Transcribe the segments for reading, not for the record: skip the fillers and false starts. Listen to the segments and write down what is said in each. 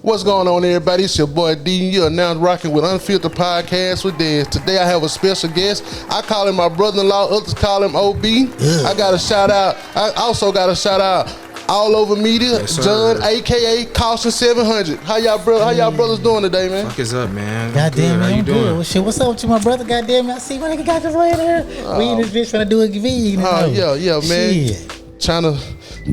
What's going on, everybody? It's your boy D. You are now rocking with Unfiltered Podcast with Dez. Today I have a special guest. I call him my brother-in-law. Others call him OB. I got a shout out. I also got a shout out all over media. Yes, John, aka Caution 700. How y'all brothers doing today, man? Fuck is up, man? Goddamn, how you doing? Well, shit, what's up with you, my brother? Goddamn, I see when nigga got this way there. We in this bitch trying to do a V. Yeah, man. Shit.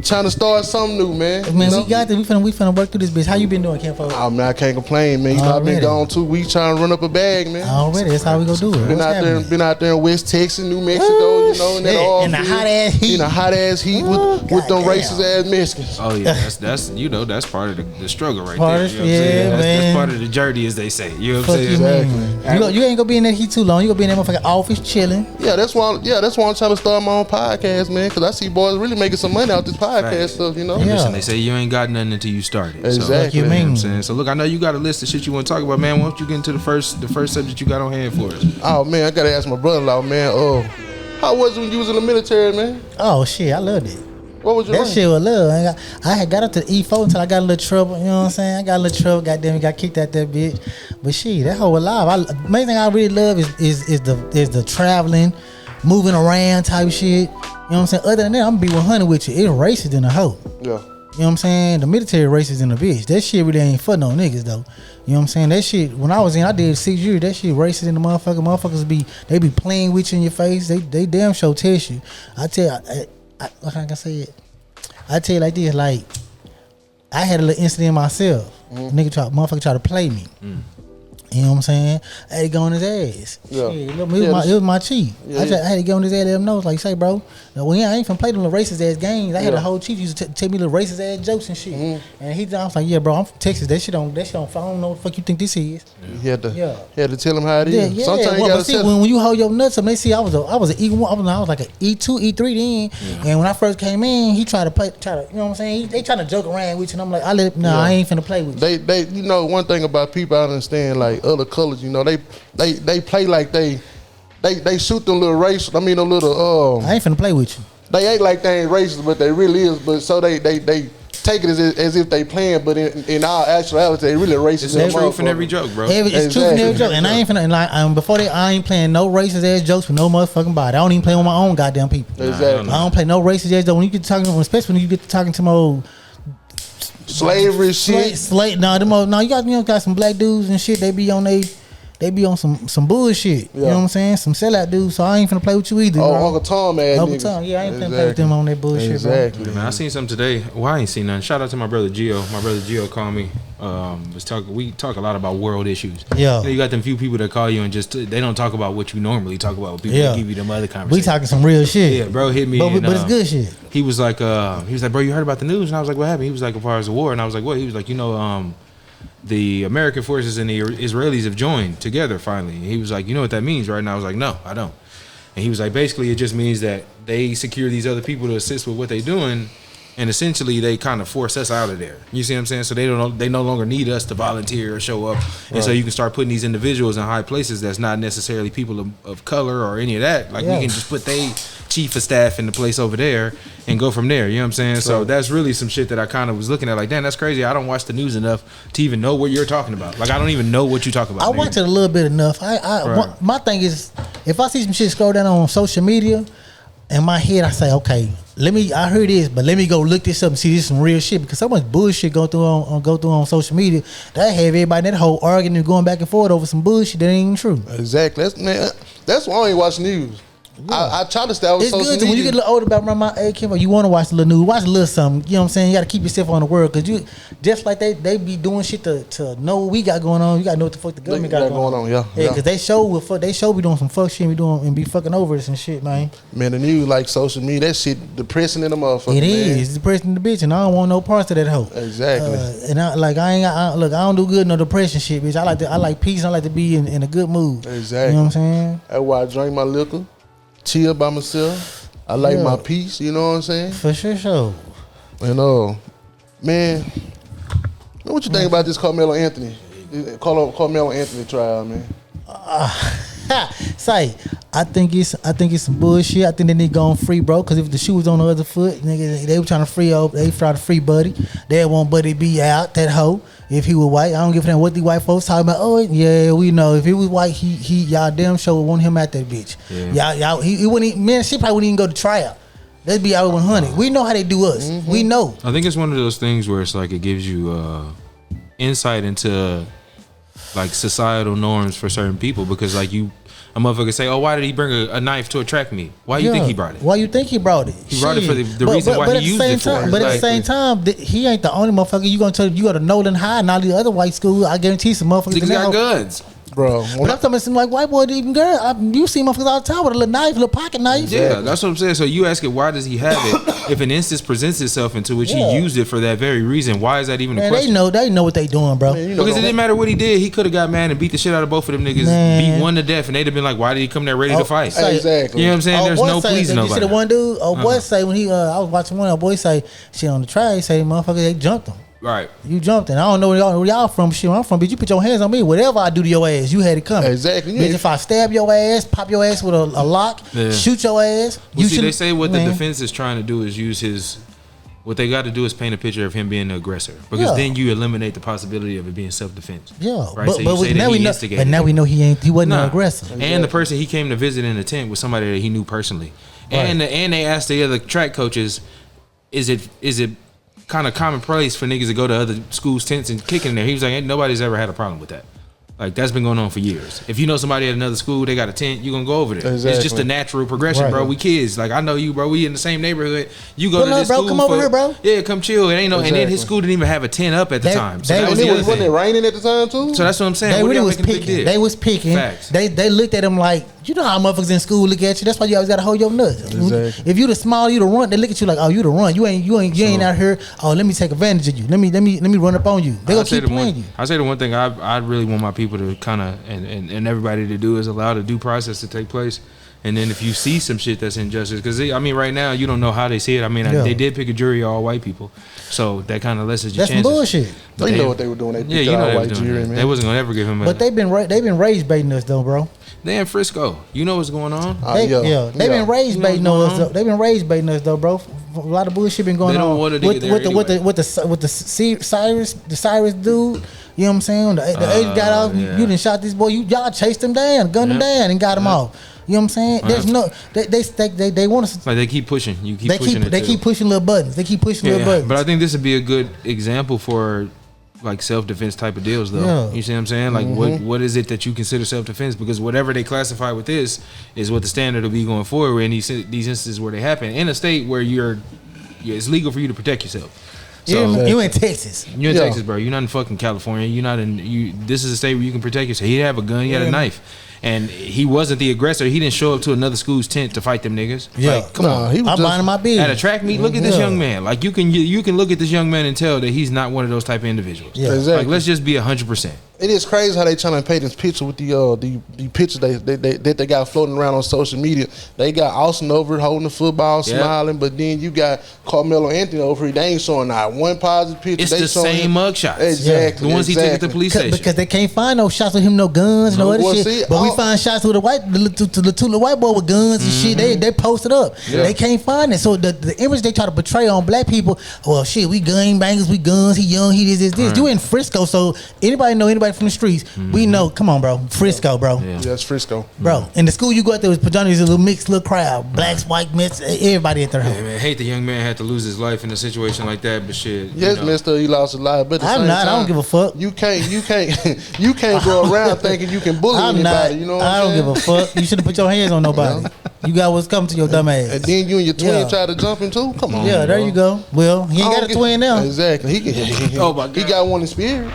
Trying to start something new, man. Man, we got this. We finna work through this bitch. How you been doing, Campo? Oh man, I can't complain, man. You know, I've been gone 2 weeks trying to run up a bag, man. Already, that's how we gonna do it. Been out there in West Texas, New Mexico, you know, in the hot ass heat. In the hot ass heat with them racist ass Mexicans. Oh yeah, that's that's part of the struggle right part there. You know yeah, man. That's part of the journey, as they say. You know what I'm saying? Exactly. You ain't gonna be in that heat too long. You gonna be in that motherfucking office chilling. Yeah, that's why I'm trying to start my own podcast, man. Because I see boys really making some money out this podcast stuff. You know? Yeah. Listen, they say you ain't got nothing until you started. Exactly. So, you know what mean? I'm saying? So look, I know you got a list of shit you want to talk about, man. Why don't you get into the first subject you got on hand for us? Oh man, I gotta ask my brother-in-law, man. How was it when you was in the military, man? Oh shit, I loved it. What was your That rank? shit was love. I had got up to E4 until I got a little trouble. You know what I'm saying? I got a little trouble. Goddamn, got kicked out that bitch. But shit, that whole alive. Main thing I really love is the traveling, moving around type shit. You know what I'm saying? Other than that, I'm gonna be 100 with you. It's racist in the hoe. Yeah. You know what I'm saying? The military racist in the bitch. That shit really ain't for no niggas though. You know what I'm saying? That shit, when I was in, I did 6 years. That shit racist in the motherfucker. Motherfuckers be playing with you in your face. They damn sure test you. I tell you, how can I say it? I tell you like this, like I had a little incident myself. Motherfucker try to play me. You know what I'm saying? I had to go on his ass. Yeah. Shit, it was my chief. Yeah, I had to go on his ass, let him know. Like, say, bro, I ain't finna play them little racist ass games. I had a whole chief used to tell me little racist ass jokes and shit. And I was like, yeah, bro, I'm from Texas. That shit don't. I don't know what the fuck you think this is. You had to tell him how it is. Yeah. Sometimes you gotta tell when you hold your nuts up, they see I was an E1. I was like an E2, E3 then. And when I first came in, he tried to, you know what I'm saying? They trying to joke around with you, and I'm like, I ain't finna play with you. They you know, one thing about people I understand, like other colors, you know, they play like they shoot them little racial. I mean, them little I ain't finna play with you. They act like they ain't racist, but they really is. But so they take it as if they playing, but in our actuality, they really racist. It's truth in every joke, bro. It's truth in every joke, and I ain't finna I ain't playing no racist ass jokes with no motherfucking body. I don't even play with my own goddamn people. Exactly. I don't play no racist ass jokes. When you get talking, especially when you get to talking to my old slavery shit. You got some black dudes and shit. They be on some bullshit. You know what I'm saying? Some sellout dudes. So I ain't finna play with you either. Oh, Uncle Tom, man. Uncle Tom, yeah, I ain't finna play with them on that bullshit. Exactly. Bro. Man, I seen something today. Well, I ain't seen nothing. Shout out to my brother Gio. My brother Gio called me. We talk a lot about world issues. Yeah. You got them few people that call you and just they don't talk about what you normally talk about with people that give you them other conversations. We talking some real shit. Yeah, bro hit me. But it's good shit. He was like, bro, you heard about the news? And I was like, what happened? He was like, as far as the war, and I was like, what? He was like, the American forces and the Israelis have joined together finally. And he was like, you know what that means, right? And I was like, no, I don't. And he was like, basically, it just means that they secure these other people to assist with what they're doing, and essentially they kind of force us out of there. You see what I'm saying? So they no longer need us to volunteer or show up, and so you can start putting these individuals in high places that's not necessarily people of color or any of that. Like we can just put they chief of staff in the place over there and go from there. You know what I'm saying? Right. So that's really some shit that I kind of was looking at. Like, damn, that's crazy. I don't watch the news enough to even know what you're talking about. Like, I don't even know what you talk about. I watch it a little bit enough. My thing is, if I see some shit scroll down on social media, in my head I say, okay, I heard this, but let me go look this up and see this some real shit, because so much bullshit go through on social media that have everybody that whole arguing going back and forth over some bullshit that ain't even true. Exactly. That's why I ain't watch news. Yeah. I try to stay on social media. It's good when you get a little older about my age, Kim, you want to watch the little news, watch a little something. You know what I'm saying? You got to keep yourself on the world, because you just like they be doing shit to know what we got going on. You got to know what the fuck the government got going on. Yeah, because they show be doing some fuck shit, and be fucking over us and shit, man. Man, the news like social media, that shit depressing in the motherfucker. It is. It's depressing the bitch, and I don't want no parts of that hoe. Exactly. And I don't do good no depression shit, bitch. I like peace. I like to be in a good mood. Exactly. You know what I'm saying? That's why I drink my liquor. Chill by myself. I like my peace, you know what I'm saying? For sure. And man, what you think about this Carmelo Anthony trial, man? Say, I think it's some bullshit. I think they need to go on free, bro. Because if the shoe was on the other foot, nigga, they were trying to try to free Buddy. They want Buddy to be out, that hoe. If he was white, I don't give a damn what the white folks talking about. Oh yeah, we know. If he was white, he y'all damn sure would want him at that bitch. Yeah. Y'all he wouldn't even, man, she probably wouldn't even go to tryout. They'd be out 100. We know how they do us. We know. I think it's one of those things where it's like it gives you insight into like societal norms for certain people, because like a motherfucker say, oh, why did he bring a knife to a track meet? Why you think he brought it? Why you think he brought it? He brought it for the reason why he used it for. But at the same time, he ain't the only motherfucker. You gonna tell you go to Nolan High and all the other white schools. I guarantee some motherfuckers Niggas got guns. Bro, but I'm talking about some like white boy, even girl. You see motherfuckers all the time with a little knife, a little pocket knife. Yeah, that's what I'm saying. So you ask it, why does he have it? If an instance presents itself into which he used it for that very reason, why is that even a question? They know what they doing, bro. Man, because it didn't matter what he did. He could have got mad and beat the shit out of both of them niggas, beat one to death, and they'd have been like, why did he come there ready to fight? Exactly. You know what I'm saying? There's no pleasing nobody. You see the one dude? Boy say when he, I was watching one, boy say, shit on the track, he say, motherfucker, they jumped him. Right. You jumped in. I don't know where y'all from. Shit, where I'm from, bitch. You put your hands on me. Whatever I do to your ass, you had it coming. Exactly. Bitch, if I stab your ass, pop your ass with a lock, shoot your ass. Well, see, they say what the defense is trying to do is use his. What they got to do is paint a picture of him being the aggressor, because then you eliminate the possibility of it being self-defense. Yeah, right. But now we know he wasn't an aggressor. Exactly. And the person he came to visit in the tent was somebody that he knew personally. Right. And they asked the other track coaches, is it kind of commonplace for niggas to go to other schools' tents and kick in there? He was like, ain't nobody's ever had a problem with that. Like, that's been going on for years. If you know somebody at another school, they got a tent, you gonna go over there. Exactly. It's just a natural progression, bro. We kids. Like, I know you, bro. We in the same neighborhood. You go to this school. Come over here, bro. Yeah, come chill. It ain't no. And then his school didn't even have a tent up at the time. So that was the other thing. Wasn't it raining at the time too? So that's what I'm saying. They really was picking. They was picking. Facts. They looked at him like, you know how motherfuckers in school look at you. That's why you always gotta hold your nuts. Exactly. If you the small, you the runt. They look at you like, oh, you the runt. You ain't out here. Oh, let me take advantage of you. Let me run up on you. They gonna keep playing you. I say the one thing I really want my people to kind of and everybody to do is allow the due process to take place. And then if you see some shit that's injustice, because I mean right now you don't know how they see it. I mean they did pick a jury of all white people, so that kind of lessens your chances. That's bullshit. They know what they were doing. They picked all white jury, man. They wasn't gonna ever give him. But they've been rage baiting us though, bro. They in Frisco. You know what's going on? They've been rage baiting us. They've been rage baiting us though, bro. A lot of bullshit been going on with the Cyrus dude. You know what I'm saying? The agent got off. You done shot this boy. Y'all chased him down, gunned him down, and got him off. You know what I'm saying? There's no. They want us. Like they keep pushing. They keep pushing little buttons. They keep pushing little buttons. But I think this would be a good example for like self-defense type of deals though. Yeah. You see what I'm saying? Like what is it that you consider self-defense? Because whatever they classify with this is what the standard will be going forward in these instances where they happen in a state where it's legal for you to protect yourself. So, you in Texas. You're in Texas, bro. You're not in fucking California. You're not in this is a state where you can protect yourself. He had a gun, he had a knife. And he wasn't the aggressor. He didn't show up to another school's tent to fight them niggas. Yeah, like, come on. He was minding my business at a track meet. Look at this young man. Like you can look at this young man and tell that he's not one of those type of individuals. Yeah, exactly. Like let's just be 100%. It is crazy how they trying to paint this picture with the pictures that they got floating around on social media. They got Austin over holding the football, smiling, but then you got Carmelo Anthony over here. They ain't showing not one positive picture. It's the same mugshots. Exactly. The ones he took at the police station. Because they can't find no shots with him, no guns, no other shit. See, but we find shots with the two little white boy with guns and shit. They posted up. Yeah. They can't find it. So the image they try to portray on black people, well, shit, we gun bangers, we guns. He young, he this. Right. You in Frisco, so anybody know anybody from the streets? We know. Come on, bro. Frisco, bro. Yeah, it's Frisco, bro. In the school you go out there was pajamas, a little mixed little crowd, blacks, white, mixed, everybody at their home. Yeah, man, I hate the young man had to lose his life in a situation like that, but shit. Yes, mister, he lost his life, but at the same time, I don't give a fuck. You can't go around thinking you can bully anybody. You know what I'm saying? I don't give a fuck. You shouldn't put your hands on nobody. You got what's coming to your dumb ass. And then you and your twin try to jump in too? Come on. Yeah, there you go. Well, he ain't got a twin now. Exactly. Oh my God. He got one in spirit.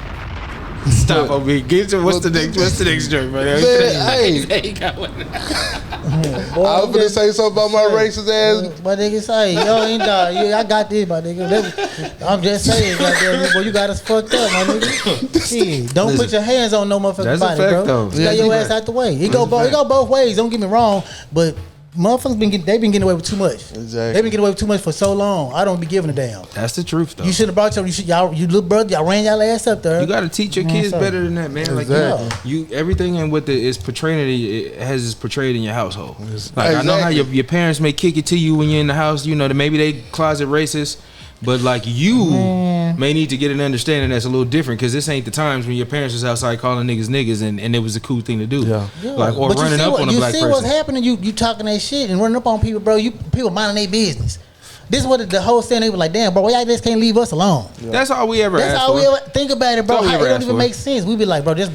Stop on me. What's the next joke, man? Hey, he got one. I was gonna say something about my racist ass. My nigga say, yo, ain't dog. I got this, my nigga. I'm just saying, goddamn, boy, you got us fucked up, my nigga. Shit, don't put your hands on no motherfucking body, bro. Stay your ass out the way. It go both ways. Don't get me wrong, but motherfuckers they been getting away with too much. Exactly. They been getting away with too much for so long. I don't be giving a damn. That's the truth, though. You should have brought your little brother. Y'all ran y'all ass up there. You got to teach your kids better than that, man. Like Exactly. you everything in what is portrayed, it has is portrayed in your household. Like I know how Exactly. your parents may kick it to you when you're in the house. You know that maybe they closet racist, but like you may need to get an understanding that's a little different because this ain't the times when your parents was outside calling niggas and it was a cool thing to do. Yeah. Like or But running up on a black You see person. what's happening? You talking that shit and running up on people, bro. People minding their business. This is what the whole thing. They were like, damn, bro, why y'all just can't leave us alone? That's all we ever That's asked all for. we ever think about it, bro. That's all we It ever don't asked even for. make sense. We be like, bro, just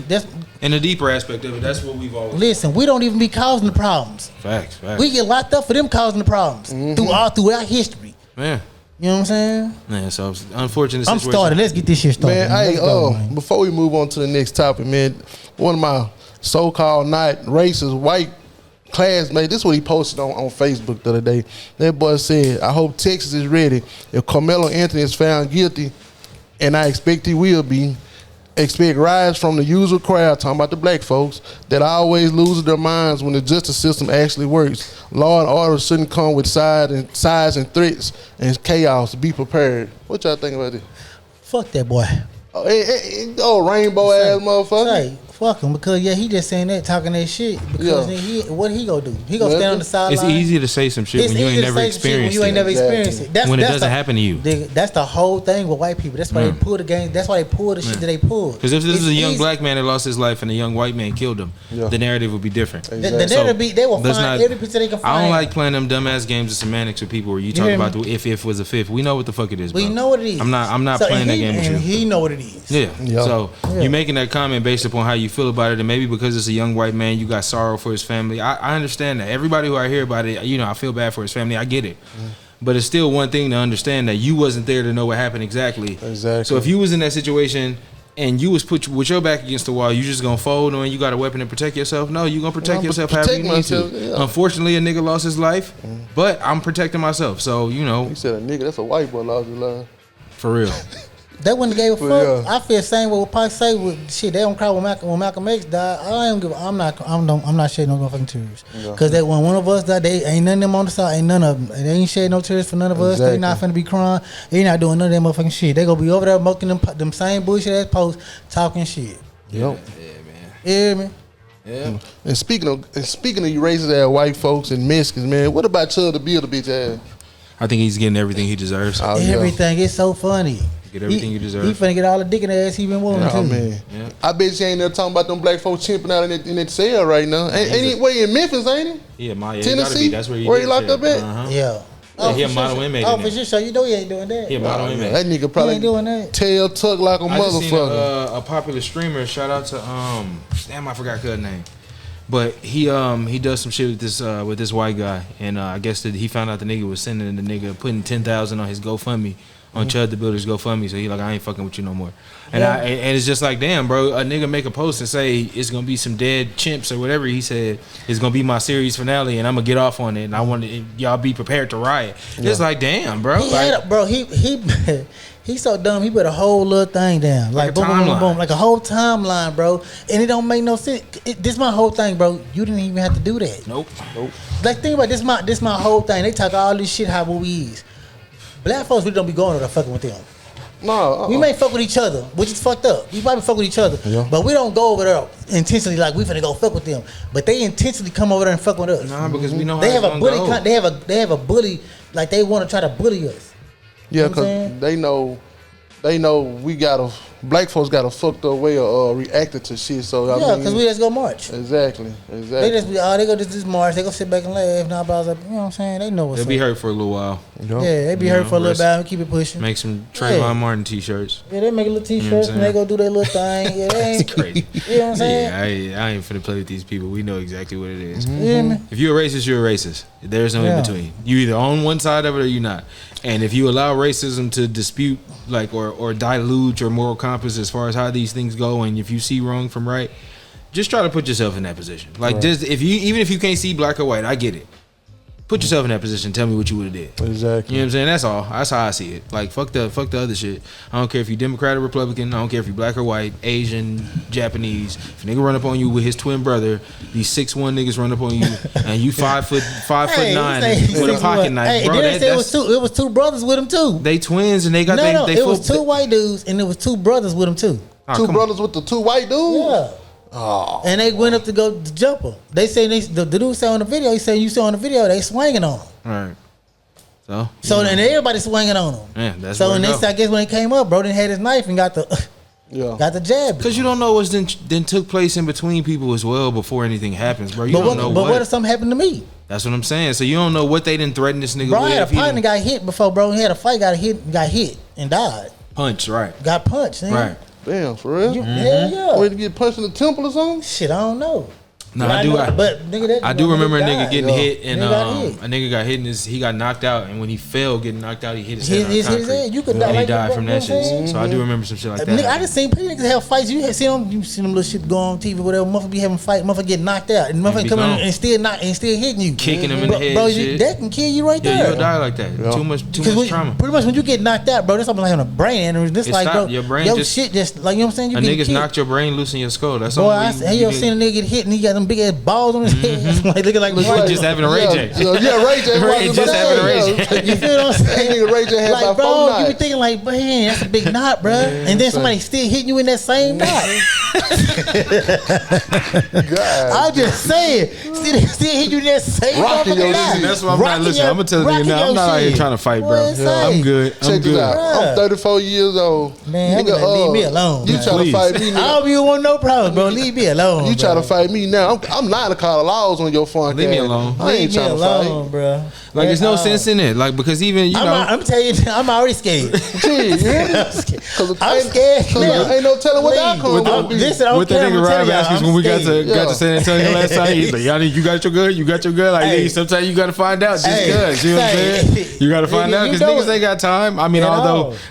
In the deeper aspect of it, that's what we've always. listen. We don't even be causing the problems. Facts. We get locked up for them causing the problems throughout history. Man. You know what I'm saying? Man, so it's unfortunate I'm situation. started. Let's get this shit started. Man, Let's go, man. before we move on to the next topic, man, one of my so-called not racist white classmates, this is what he posted on Facebook the other day. That boy said, I hope Texas is ready. If Carmelo Anthony is found guilty, and I expect he will be, expect riots from the usual crowd, talking about the black folks, that always lose their minds when the justice system actually works. Law and order shouldn't come with sides and threats and chaos. Be prepared. What y'all think about this? Fuck that boy. Oh, rainbow ass motherfucker. Hey, fuck him because he just saying that, talking that shit. Because what he gonna do? He gonna stand on the sideline. It's easy to say some shit when you ain't never experienced You ain't never it. experienced it. When it doesn't happen to you. That's the whole thing with white people. That's why they pull the game. That's why they pull the shit that they pull. Because if this It's is a young easy. black man that lost his life and a young white man killed him, the narrative would be different. The narrative be they will let's find every picture they can find. I don't like playing them dumbass games of semantics with people where you talk hear about me? the if was a fifth. We know what the fuck it is, bro. We know what it is. I'm not So, playing and that game with you. And he know what it is. Yeah. Yeah. So Yeah. you making that comment based upon how you feel about it, and maybe because it's a young white man, you got sorrow for his family. I understand that. Everybody who I hear about it, I feel bad for his family. I get it. But it's still one thing to understand that you wasn't there to know what happened exactly. Exactly. So if you was in that situation and you was put with your back against the wall, you just gonna fold on you got a weapon to protect yourself? No, you gonna protect yourself however you need to. Yeah. Unfortunately, a nigga lost his life, but I'm protecting myself. So He said a nigga, that's a white boy lost his life. for real. They wouldn't gave a fuck. Yeah. I feel the same way with Pac say with shit. They don't cry when Malcolm X died. I'm not shedding no fucking tears. Cause that when one of us died, they ain't none of them on the side. Ain't none of them. They ain't shedding no tears for none of us. They not finna be crying. They not doing none of that motherfucking shit. They gonna be over there making them same bullshit ass posts talking shit. Yep. Yeah, man. You hear me? Yeah. And speaking of you racist ass white folks and Mexicans, man, what about Chud the Bill, the bitch ass? I think he's getting everything he deserves. Oh, yeah. Everything is so funny. Get everything you deserve. He finna get all the dick in the ass he been wanting Oh to. man, Yeah. I bet you ain't there talking about them black folks chimping out in that cell right now. Ain't he? Where he in Memphis? Ain't he? Yeah, my Tennessee? That's where he Where he did locked shit. up at? Uh-huh. Yeah. Yeah, he a for model sure. inmate Oh, in for there. sure. You know he ain't doing that. He a model inmate. That nigga probably ain't doing that. tail tuck like a I just seen motherfucker. a popular streamer. Shout out to damn, I forgot his name. But he does some shit with this white guy, and I guess that he found out the nigga was sending the nigga putting 10,000 on his GoFundMe on Chud the Builder's GoFundMe. So he like, I ain't fucking with you no more. And Yeah. and it's just like, damn, bro, a nigga make a post and say it's gonna be some dead chimps or whatever he said is gonna be my series finale, and I'm gonna get off on it, and I want y'all be prepared to riot. It's like, damn, bro. He Like, had a, bro. He's so dumb. He put a whole little thing down, like a boom, boom, boom, timeline. boom, like a whole timeline, bro. And it don't make no sense. This my whole thing, bro. You didn't even have to do that. nope. Like think about this. My whole thing. They talk all this shit how we is. Black folks really don't be going over there fucking with them. No, We may fuck with each other, which is fucked up. We probably fuck with each other, Yeah. but we don't go over there intentionally like we finna go fuck with them. But they intentionally come over there and fuck with us. Nah, because we know how They have it's a gonna bully. go. They have a bully. Like they want to try to bully us. yeah, know what I'm cause saying? they know we got black folks got a fucked up way of reacting to shit. So I Yeah, mean, because we just go march. exactly. They just be, they go just march. They go sit back and laugh. Now, but I was like, you know what I'm saying? They know what's They'll up. be hurt for a little while. Yeah, they be You hurt know, for a little rest- while and keep it pushing. Make some Trayvon Yeah. Martin t-shirts. Yeah, they make a little know what t-shirts I'm and they saying? go do their little thing. Yeah, they ain't It's crazy. You know what I'm saying? Yeah, I ain't finna play with these people. We know exactly what it is. You hear me? If you're a racist, you're a racist. There's no Yeah. in between. You either on one side of it or you're not. And if you allow racism to dispute, like, or dilute your moral compass as far as how these things go, and if you see wrong from right, just try to put yourself in that position. Like, just even if you can't see black or white, I get it. Put yourself in that position. Tell me what you would have did. Exactly. You know what I'm saying? That's all. That's how I see it. Like fuck the other shit. I don't care if you Democrat or Republican. I don't care if you black or white, Asian, Japanese. If a nigga run up on you with his twin brother, these 6'1" niggas run up on you, and you 5'9" with a pocket knife, hey, bro. Then it was two brothers with him too. They twins and they got they it was two white dudes and it was two brothers with him too. Two brothers with the two white dudes. Yeah. Oh. And they went up to go to jump him. They say the dude said on the video. He said you saw on the video they swinging on him. Right. So and everybody swinging on him. Yeah, that's so where and it next go. I guess when he came up, bro, then had his knife and got the jab. Because you don't know what's then took place in between people as well before anything happens, bro. You don't know But what if something happened to me? That's what I'm saying. So you don't know what they didn't threaten this nigga Bro, with. I had a partner got hit before, bro. He had a fight, got hit and died. Punch, right? Got punched, man. Right. Damn, for real? Hell yeah. Where to get punched in the temple or something? Shit, I don't know. No, But I do. I do remember a nigga died. getting hit, and Nigga got hit. a nigga got hit, and he got knocked out. And when he fell, getting knocked out, he hit his head on His concrete. head. You could and die he like died that, from you know that what I'm shit. saying? So I do remember some shit like that. Nigga, I just seen plenty niggas have fights. You seen them little shit go on TV, whatever. Motherfucker be having fight, motherfucker get knocked out, and motherfucker be come in gone. and still hitting you, Kicking him in the head bro. and shit. That can kill you right Yeah, there. you'll die like that. Yeah. Too much Because trauma. pretty much when you get knocked out, bro, that's something like on a brain aneurysm. This It like, bro, stop. Your brain your just- shit just like you know what I'm saying. You A get nigga's kicked. knocked your brain loose in your skull. That's Boy, all. you ever seen a nigga get hit and he got them big ass balls on his head, like looking like Like just having a Ray J. Yeah, Ray J. Ray just having a Ray J. You feel what I'm saying? Nigga Ray J had Like, about bro, 4 you be knives. thinking like, man, that's a big knot, bro. And then somebody still hitting you in that same knot. God. I'm just saying, still hitting you in that same Rocking your motherfucking knot. shit. That's why I'm not Rocking listening. I'm gonna tell a nigga rocking now. I'm your not out here shit. trying to fight, bro. What it say? I'm good. Check I'm this good. out. Bruh. I'm 34 years old. Man, I'm gonna leave me alone, You man. trying Please. to fight me I now? hope you want no problems, bro. Leave me alone. You trying bro. to fight me now? I'm lying to call the laws on your phone. Leave me alone. I ain't Leave me trying to alone, fight. bro. Like there's no sense in it. Like because even you know. I'm telling you, I'm already scared. Gee, yeah. I'm scared. now. Ain't no telling what the Please. outcome gonna be. Listen, I don't What the care, I'm nigga telling Rob y'all, asked us I'm when we got scared. to San Antonio last time, he's like, y'all, you got your gun? You got your gun? Like, Hey. nigga, sometimes you got to find out just Hey. cuz. You know what I'm Hey. saying? You got to find Nigga, out you because know niggas it. ain't got time. I mean, At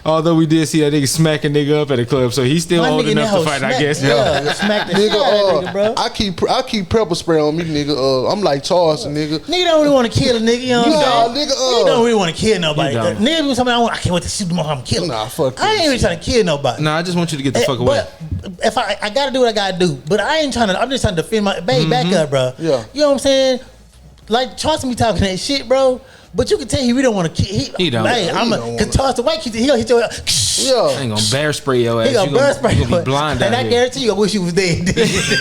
although we did see that nigga smack a nigga up at a club, so he's still My old nigga in enough that to hoe fight, I smack- guess. Yeah, smack the shit out of that nigga, bro. I keep pepper spray on me, nigga. I'm like Charleston, nigga. Nigga don't really want to kill a nigga, you know what I'm Nah, saying? nigga, Nigga don't really want to kill nobody. You don't. Nigga be something I can't wait to shoot the motherfucker, I'm killing. Nah, fuck I ain't this even trying to kill nobody. Nah, I just want you to get the fuck away. But if I gotta do what I gotta do, but I ain't trying to. I'm just trying to defend my baby. Back up, bro. Yeah. You know what I'm saying? Like Charleston be talking that shit, bro. But you can tell he really don't want to kill. He don't. Hey, He I'm don't a wanna. cause Charleston White kid. He'll hit your. I Yeah. ain't gonna bear spray your ass. He gonna You burst spray. you gonna be blind And out I here. guarantee you, I wish you was dead.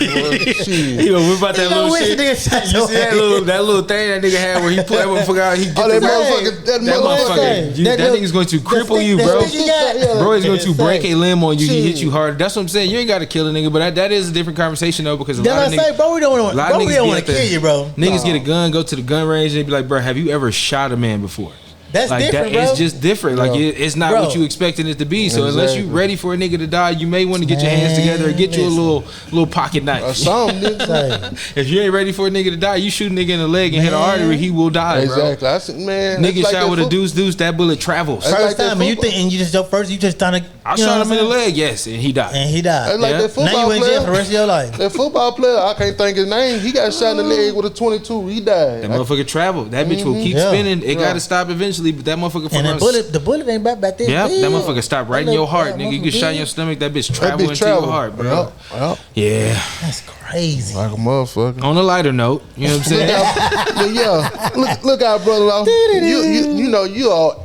Shit. He gonna whip out that He gonna little wish shit. the nigga shot You your see that ass. little thing that nigga had where he put that motherfucker out. He get Oh, that the motherfucker. That that motherfucker. motherfucker. That little- nigga's going to the cripple stick- you, the bro. stick he got. Bro is going to break a limb on you. He hit Shit. you hard. That's what I'm saying. You ain't got to kill a nigga, but that is a different conversation though because a lot That's of what I say, niggas. bro. We don't A want. lot of Bro, we niggas don't be want at to the- kill you, bro. Niggas get a gun, go to the gun range, and be like, bro, have you ever shot a man before? That's like different, that, bro. it's just different. Like Yeah. it's not Bro. what you expected it to be. So unless you Exactly. ready for a nigga to die, you may want to get your hands Man, together and get you a listen. little pocket Or knife. something, nigga. Say, If you ain't ready for a nigga to die, you shoot a nigga in the leg and hit an Man. artery, he will die, bro. Exactly. I said, man. Nigga it's like shot that with a foot- deuce, that bullet travels. That's first like that time, and you football- think, and you just your first, you just trying to. I shot him in the leg, yes, and he died. and he died. That's like Yeah. that Now football you in jail for the player. rest of your life. That football player, I can't think his name. He got shot in the leg with a 22. He died. That motherfucker traveled. That bitch will keep Yeah. spinning. It Yeah. got to stop eventually, but that motherfucker And the bullet ain't back there. Yeah, big. that motherfucker stopped right in your heart, That nigga. You get motherfucker shot in your big. stomach, that bitch That travel bitch into travel. your heart, bro. Yep. Yeah. That's crazy. Like a motherfucker. On a lighter note, you know what I'm saying? But yeah, look out, brother. You know you are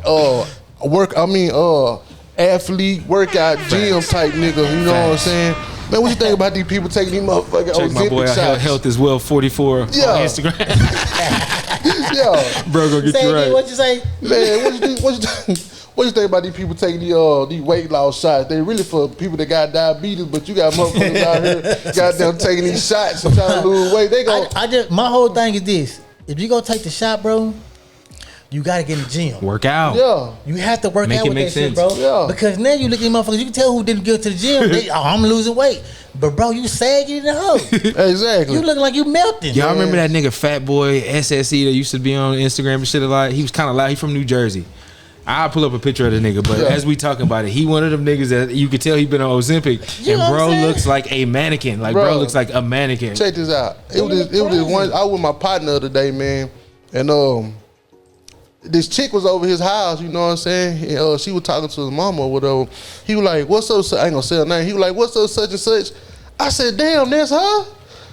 athlete, workout, gym type nigga. You know what I'm Facts. saying? Man, what you think about these people taking these motherfucking Check my boy Ozempic out. shots? Health is well 44 Yeah. on Instagram. Yeah, Bro, go get Say you again, right. what you say? man. What you think about these people taking these weight loss shots? They really for people that got diabetes, but you got motherfuckers out here goddamn taking these shots and trying to lose weight. They go. I just my whole thing is this: if you go take the shot, bro, you gotta get in the gym. Work out. Yeah. You have to work Make out it with make that shit, sense. bro. Yeah. Because now you look at motherfuckers, you can tell who didn't go to the gym. I'm losing weight, but bro, you sagging in the hole. Exactly. You looking like you melting. Y'all remember that nigga Fat Boy SSE that used to be on Instagram and shit a lot? He was kind of loud. He from New Jersey. I'll pull up a picture of the nigga, but Yeah. as we talking about it, he one of them niggas that you could tell he been on Ozempic, You know and what bro I'm saying? looks like a mannequin. Like bro Bro. looks like a mannequin. Check this out. It was this one. I was with my partner the other day, man, and this chick was over his house, you know what I'm saying? And, she was talking to his mama or whatever. He was like, what's up, I ain't gonna say her name. He was like, what's up, such and such? I said, damn, that's her?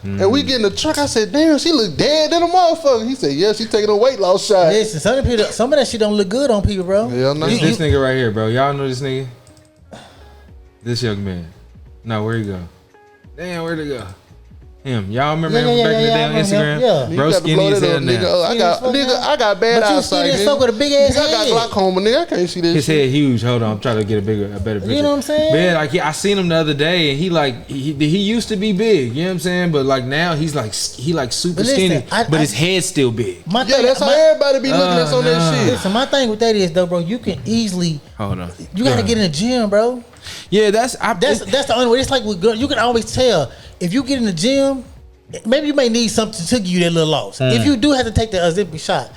And we get in the truck. I said, damn, she look dead than a motherfucker. He said, yeah, she taking a weight loss shot. Listen, some of that shit don't look good on people, bro. Hell no. This nigga right here, bro. Y'all know this nigga? This young man. No, where'd he go? Damn, where'd he go? Him. Y'all remember him back in the day on Instagram? Yeah. Bro, skinny as hell now. I got bad But you eyesight. skinny as fuck with a big ass I got head. glaucoma, nigga. I can't see this His shit. head huge. Hold on, I'm trying to get a better picture. You know what I'm saying? Man, like I seen him the other day, and he used to be big. You know what I'm saying? But like now he's like super But listen, skinny, but I- his head's still big. My Yeah, thing, that's how everybody be looking at on that shit. Listen, my thing with that is though, bro, you can easily. Hold on. You gotta get in the gym, bro. Yeah, That's the only way. It's like with girls, you can always tell if you get in the gym. Maybe you may need something to give you that little loss. If you do have to take the Ozempic shot,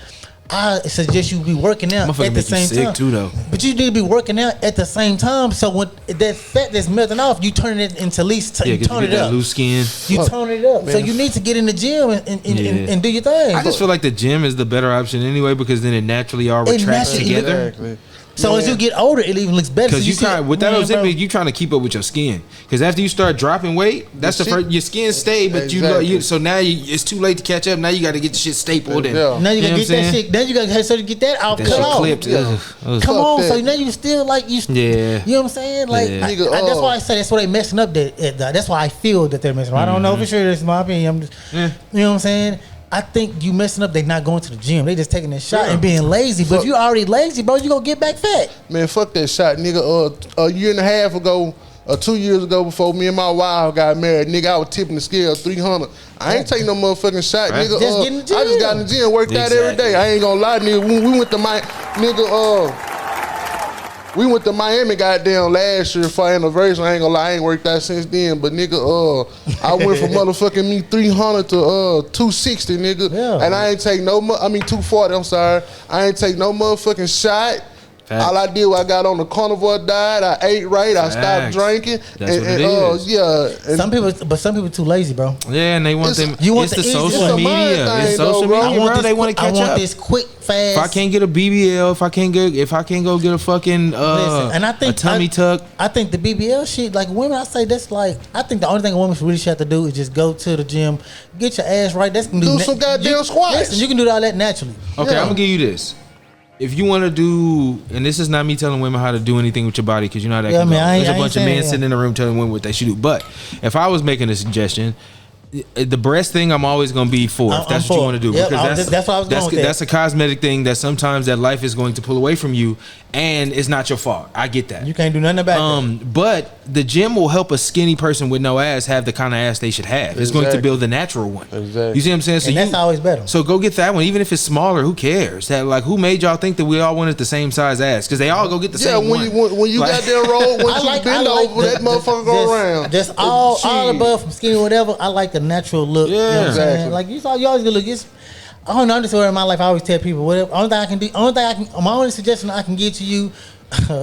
I suggest you be working out Motherfucker at the make you same sick time. too, though. But you need to be working out at the same time. So when that fat that's melting off, you turn it into at least Yeah, you because turn you it get that up. loose skin. You tone it up. So you need to get in the gym and do your thing. I just feel like the gym is the better option anyway, because then it naturally all It retracts naturally- together. Exactly. So as you get older, it even looks better. Because So you see- trying with that Man, bro. Ozempic, you trying to keep up with your skin. Because after you start dropping weight, that's the shit- first. Your skin stay, but Exactly. so now it's too late to catch up. Now you got to get the shit stapled in. Yeah. Now you know gotta what get I'm that saying? shit. Then you gotta so to get that out That cut shit off. clipped. Yeah. Ugh. Come Fuck on, that. so now you still like you. Yeah. You know what I'm saying? Like Yeah. Nigga, that's why I say that's why they messing up. That's why I feel that they're messing up. I don't know for sure. That's my opinion. I'm just, Yeah. you know what I'm saying? I think you messing up. They not going to the gym. They just taking that shot Yeah. and being lazy. But Fuck. if you already lazy, bro, you gonna get back fat. Man, fuck that shot, nigga. A year and a half ago, 2 years ago, before me and my wife got married, nigga, I was tipping the scale 300. I ain't taking no motherfucking shot, Right. nigga. Just get in the gym. I just got in the gym, worked out every Exactly. day. I ain't gonna lie, nigga. We went to we went to Miami, goddamn, last year for our anniversary. I ain't gonna lie, I ain't worked out since then. But nigga, I went from motherfucking me 300 to 260, nigga. Yeah. And I ain't take no, 240. I'm sorry. I ain't take no motherfucking shot. Facts. All I did was I got on the carnivore diet. I ate right. I stopped Facts. drinking. That's what it is. Yeah. And Some people too lazy, bro. Yeah, and they want It's- them. you want it's the the easy- social it's a mind media. thing, It's though, social bro. media, bro. They want to catch I want up. this quick, fast. If I can't get a BBL, if I can't go get a fucking Listen, and I think a tummy tuck. I think the BBL shit, like women, I say that's like I think the only thing a woman really should have to do is just go to the gym, get your ass right. That's Do some goddamn squats. Listen, you can do all that naturally. Okay, Yeah. I'm gonna give you this. If you want to do, and this is not me telling women how to do anything with your body, because you know how that Yeah, can man, go. I ain't- There's I a ain't bunch of saying men that. sitting in the room telling women what they should do. But if I was making a suggestion, the breast thing I'm always gonna be for. If I'm that's for what you it. want to do, Yep, because that's what I was going with that. that's a cosmetic thing that sometimes that life is going to pull away from you, and it's not your fault. I get that. You can't do nothing about But the gym will help a skinny person with no ass have the kind of ass they should have. It's going to Exactly. build the natural one. Exactly. You see what I'm saying? So and that's always better. so go get that one, even if it's smaller. Who cares? That like who made y'all think that we all wanted the same size ass? Because they all go get the Yeah, same when one. you when you Like- got that roll, when you bend over, that motherfucker go around. Just all Shit. above from skinny whatever. I like the natural look. You know what I'm Yeah. saying? Exactly. Like you always gonna look. I don't know. I'm just in my life. I always tell people whatever. Only thing I can do. My only suggestion I can give to you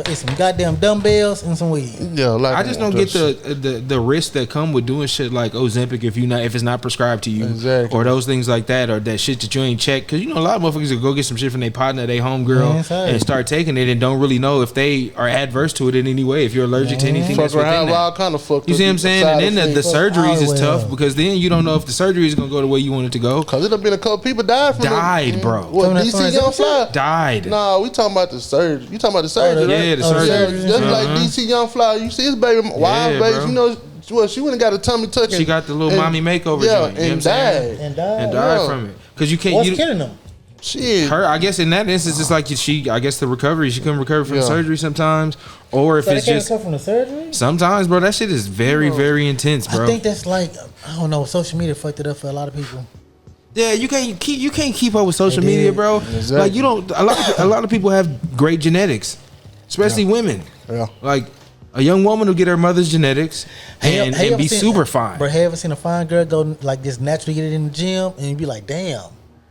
is some goddamn dumbbells and some weed. Yeah, like I just don't get the risks that come with doing shit like Ozempic if it's not prescribed to you, Exactly. or those things like that, or that shit that you ain't checked. Because you know a lot of motherfuckers will go get some shit from their partner, their homegirl, Man, sorry. and start taking it and don't really know if they are adverse to it in any way. If you're allergic to anything fuck that's within around, that. all kind of fucked You up see what I'm saying? side And then the effects. surgeries all is the way tough up. because then you don't know if the surgery is gonna go the way you want it to go. Cause it done been a couple people died from Died, it. bro. What From that- DC from that Young shit? Fly? Died. Nah, we talking about the surgery. You talking about the surgery? the- right? Yeah, the Oh, the surgery. surgery. Just like Uh-huh. DC Young Fly, you see his baby, wild baby. bro. You know, well, she wouldn't got a tummy tuck. She got the little and- mommy makeover Yeah, joint. You know what I'm and saying? died. And died. And died Yeah. from it because you can't. What's You, killing them? Shit. her, I guess in that instance, it's like I guess the recovery. She couldn't recover from Yeah. surgery sometimes, or if So they it's can't just recover from the surgery? sometimes, bro. That shit is very, very intense, bro. I think that's like I don't know. Social media fucked it up for a lot of people. Yeah, you can't keep up with social They media, did. bro. Exactly. Like you don't. A lot of people have great genetics, especially women. Yeah. Like a young woman will get her mother's genetics and you ever be seen- super fine. Bro, have you ever seen a fine girl go like just naturally get it in the gym and you be like, damn,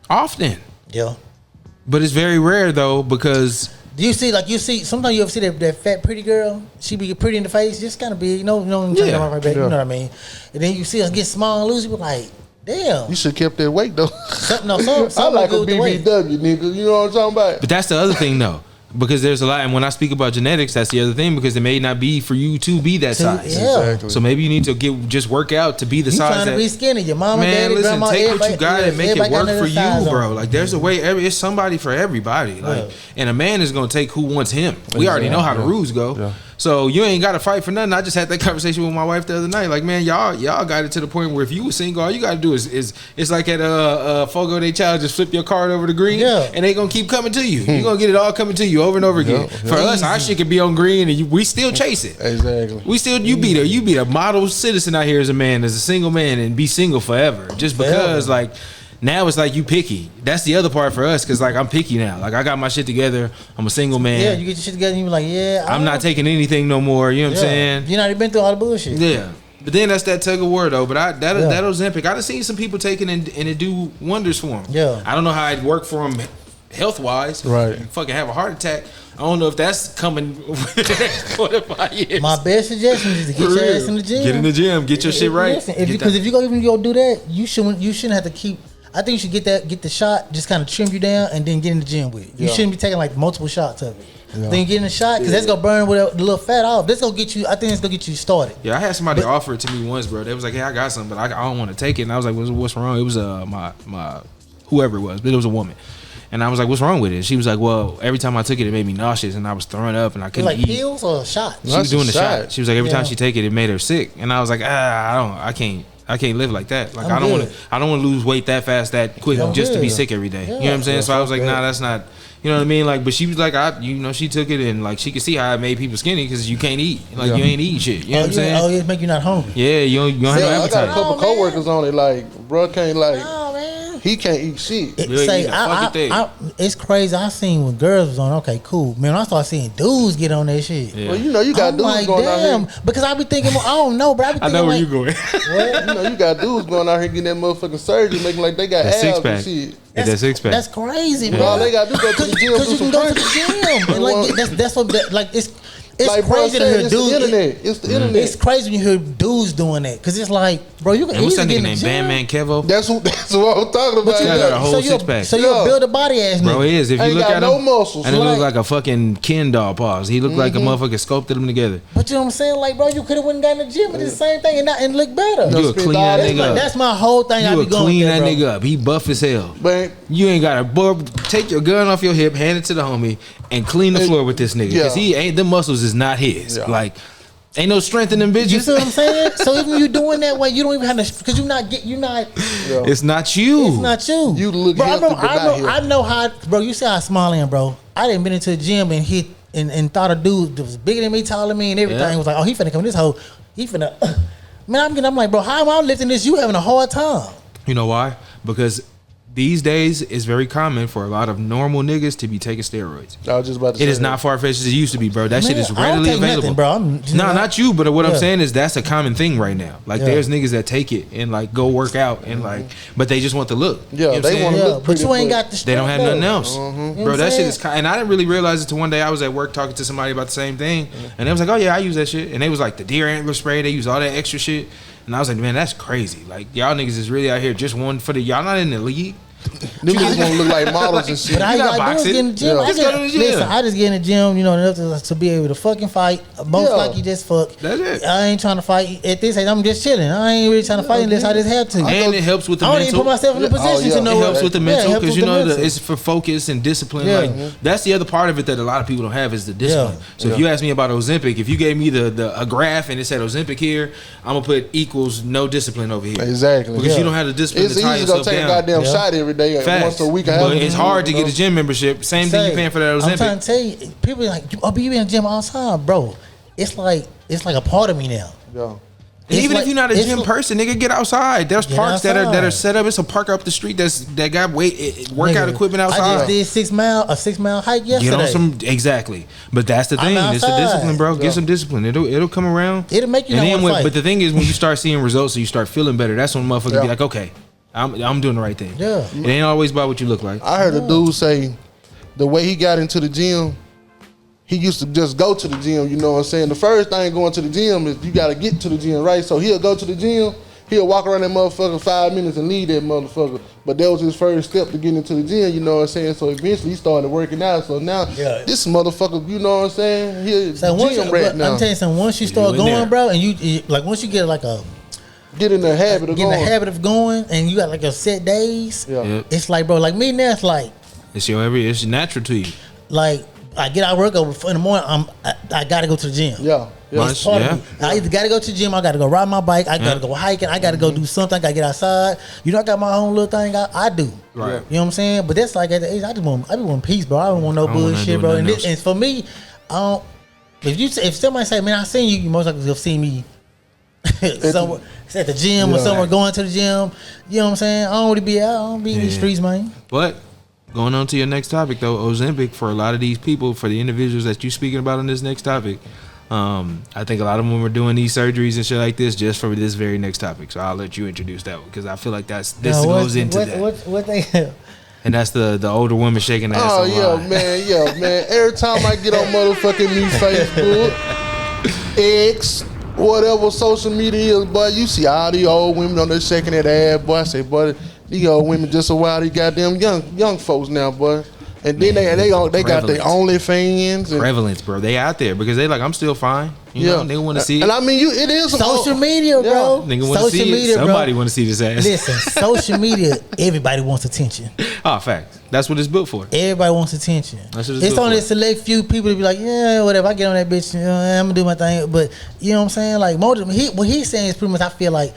Often, yeah. but it's very rare though because Do you see sometimes you ever see that fat pretty girl? She be pretty in the face, just kind of big, you know what I'm talking Yeah. about right back, Yeah. you know what I mean? And then you see us get small and loose, you be like, Damn. You should have kept that weight though. Some I like a good with the weight. BBW, nigga. You know what I'm talking about? But that's the other thing, though. Because there's a lot, and when I speak about genetics, that's the other thing. Because it may not be for you to be that size. Yeah. Exactly. So maybe you need to just work out to be the You size trying to that. be skinny? Your mama, Man, daddy, listen, grandma, take what you got and make it everybody work got for you, their size bro. on. Like there's a way. It's somebody for everybody. Like, and a man is gonna take who wants him. We already know how the rules go. Yeah. So you ain't got to fight for nothing. I just had that conversation with my wife the other night. Like, man, y'all got it to the point where if you were single, all you got to do is it's like at Fogo de Chao, just flip your card over to green, and they gonna keep coming to you. You gonna get it all coming to you over and over again. For us, our shit could be on green, and we still chase it. Exactly. We still you be a model citizen out here as a man, as a single man, and be single forever. Just because like. Now it's like you picky. That's the other part for us, because like I'm picky now. Like I got my shit together. I'm a single man. Yeah, you get your shit together and you be like, yeah. I'm not taking anything no more. You know what I'm saying? You know, been through all the bullshit. Yeah. But then that's that tug of war though. But that Ozempic, I done seen some people taking and it do wonders for them. Yeah. I don't know how it worked for them health wise. Right. Fucking have a heart attack. I don't know if that's coming within the next 45 years. My best suggestion is to get your ass in the gym. Get in the gym. Get your shit right. Listen, because if you go even go do that, you shouldn't have to keep. I think you should get the shot, just kind of trim you down, and then get in the gym with it. You shouldn't be taking like multiple shots of it. Then get in the shot, because that's gonna burn with the little fat off. This gonna get you. I think it's gonna get you started. Yeah, I had somebody offer it to me once, bro. They was like, "Hey, I got something, but I don't want to take it." And I was like, "What's wrong?" It was my whoever it was, but it was a woman. And I was like, "What's wrong with it?" She was like, "Well, every time I took it, it made me nauseous, and I was throwing up, and I couldn't eat." Pills or shots? She was doing the shot. shot. She was like, every time she take it, it made her sick. And I was like, I can't live like that. Like I don't want to lose weight that fast, that quick, just to be sick every day. You know what I'm saying? So I was like, nah, that's not. You know what I mean? Like, but she was like, she took it and like she could see how it made people skinny because you can't eat. Like you ain't eating shit. You know what I'm saying? Oh, it make you not hungry. Yeah, you don't have no I got a appetite. couple coworkers on it. Like, bro, can't like. Oh man. He can't eat shit. It's crazy. I seen when girls was on. Okay, cool. Man, I started seeing dudes get on that shit. Yeah. Well, you know, you got dudes like, going damn, out here. because I be thinking, I don't know, but I be thinking, I know where like, you going. Well, you know, you got dudes going out here getting that motherfucking surgery, making like they got That abs six and pack. shit. Get that six pack. That's crazy, bro. All they got to do is go to the gym, Because do you some can go to the crunches. gym. And like that's what like it's Like, bro crazy to said, hear it's the dudes. internet. It's the internet. It's crazy when you hear dudes doing that, because it's like, bro, you can And what's that easily get nigga in the named gym. Bandman Kevo? That's what I'm talking about. you got a whole so you're, six-pack. so you're Yeah. a build a body ass Bro, nigga. he is. If you Ain't look got at no him, muscles. and it Like- look like a fucking Ken doll paws. He looked like a motherfucker sculpted them together. But you know what I'm saying? Like, bro, you could have went and got in the gym and did the same thing and look better. You a spend clean all that that nigga money. up. That's my whole thing. I You be would going clean there, that bro. nigga up. He buff as hell. Man, You ain't got to take your gun off your hip, hand it to the homie, and clean the floor with this nigga. Because Yeah. he ain't, them muscles is not his. Yeah. Like, ain't no strength in them bitches. You feel what I'm saying? So even you doing that way, you don't even have to, because you're not. yeah. It's not you. It's not you. You look bro. healthy, but not healthy. I know how, bro. You see how small I am, bro. I didn't been into the gym and hit and thought a dude that was bigger than me, taller than me, and everything. Yeah. Was like, oh, he finna come this hoe. He finna. Man, I'm like, bro, how am I lifting this? You having a hard time. You know why? Because these days it's very common for a lot of normal niggas to be taking steroids. I was just about to say It is that. not far fetched as it used to be, bro. That shit Man, is I don't readily take available, nothing, bro. I'm just No, not- not you, but what I'm Yeah. saying is that's a common thing right now. Like Yeah. there's niggas that take it and like go work out and like, but they just want the look. Yeah, You know what I'm they saying? wanna Yeah, look but pretty, you ain't but got the. They don't have nothing strength, else, You know bro. what That I'm shit is, saying? and I didn't really realize it till one day I was at work talking to somebody about the same thing, and they was like, "Oh yeah, I use that shit," and they was like the deer antler spray. They use all that extra shit, and I was like, "Man, that's crazy. Like y'all niggas is really out here just one for the y'all not in the league." Them niggas want to look like models and shit. But all you not gotta do is boxing. get in the gym. Yeah. I Just go to the gym. Listen, I just get in the gym, you know, enough to be able to fucking fight. Most Yeah. likely just fuck. That's it. I ain't trying to fight. At this age, I'm just chilling. I ain't really trying to fight unless I just have to. And it helps with the I don't even mental. put myself in a Yeah. Oh, position yeah. to know It what- helps with the Yeah, it mental helps because with you know mental. it's for focus and discipline. Yeah. Like that's the other part of it that a lot of people don't have is the discipline. Yeah. So if you ask me about Ozempic, if you gave me a graph and it said Ozempic here, I'm gonna put equals no discipline over here. Exactly. Because Yeah. you don't have the discipline It's to tie easy to go yourself take a down. goddamn Yeah. shot every day, Facts. once a week. But it's hard to get a gym membership. Same thing you paying for that I'm trying Ozempic. to tell you, people be like, "Oh, but you in the gym all the time, bro." It's like a part of me now. Yeah. And It's even like- if you're not a it's gym like- person, nigga, get outside. There's Get parks that are outside. set up. It's a park up the street that got workout Nigga, equipment I outside. just did a 6 mile hike yesterday. Get on some exactly, but that's the I'm thing. It's the outside. discipline, bro. Yeah. Get some discipline. It'll come around. It'll make you And not then wanna fight. but the thing is, when you start seeing results and you start feeling better, that's when motherfuckers Yeah. be like, okay, I'm doing the right thing. Yeah. It ain't always about what you look like. I heard a dude say the way he got into the gym, he used to just go to the gym, you know what I'm saying? The first thing going to the gym is you got to get to the gym, right? So he'll go to the gym he'll walk around that motherfucker 5 minutes and leave that motherfucker. But that was his first step to getting into the gym, you know what I'm saying? So eventually he started working out. So now this motherfucker, you know what I'm saying? He's So once gym rat now. I'm telling you something. Once you start You in going, there. bro, and you like once you get like a Get in the habit of get in going. the habit of going, and you got like a set days. Yeah. Yep. It's like, bro, like me now, it's like It's natural to you. I get out of work in the morning. I gotta go to the gym. Yeah. Yeah. Nice. Part Yeah. of me. I either gotta go to the gym, I gotta go ride my bike, I gotta go hiking, I gotta go do something, I gotta get outside. You know, I got my own little thing I do. Right. You know what I'm saying? But that's like at the age, I just want peace, bro. I don't want no I don't wanna bullshit, do bro. nothing And, else. and for me, I don't. If somebody say, man, I seen you most likely you'll see me somewhere at the gym or Yeah. somewhere going to the gym. You know what I'm saying? I don't really be out. I don't be in these Yeah. streets, man. But going on to your next topic, though, Ozempic, for a lot of these people, for the individuals that you're speaking about on this next topic, I think a lot of them are doing these surgeries and shit like this just for this very next topic. So I'll let you introduce that one because I feel like this Now, goes into that. What they? And that's the older woman shaking ass. Oh online. yeah, man. Every time I get on motherfucking me Facebook, X, whatever social media is, boy, you see all these old women on there shaking that ass, boy. I say, boy, these old women just a while these goddamn young folks now, boy. And then they got their Prevalent. OnlyFans. And, Prevalence, bro. They out there because they like, I'm still fine. You know, they want to see it. And I mean, it is some Social old- media, bro. Nigga want to Social see media, it. Somebody bro. want to see this ass. Listen, social media, everybody wants attention. Oh, facts. That's what it's built for. Everybody wants attention. That's what it's It's built only for. a select few people to be like, yeah, whatever. I get on that bitch, you know, I'm gonna do my thing. But you know what I'm saying? Like, what he's saying is pretty much, I feel like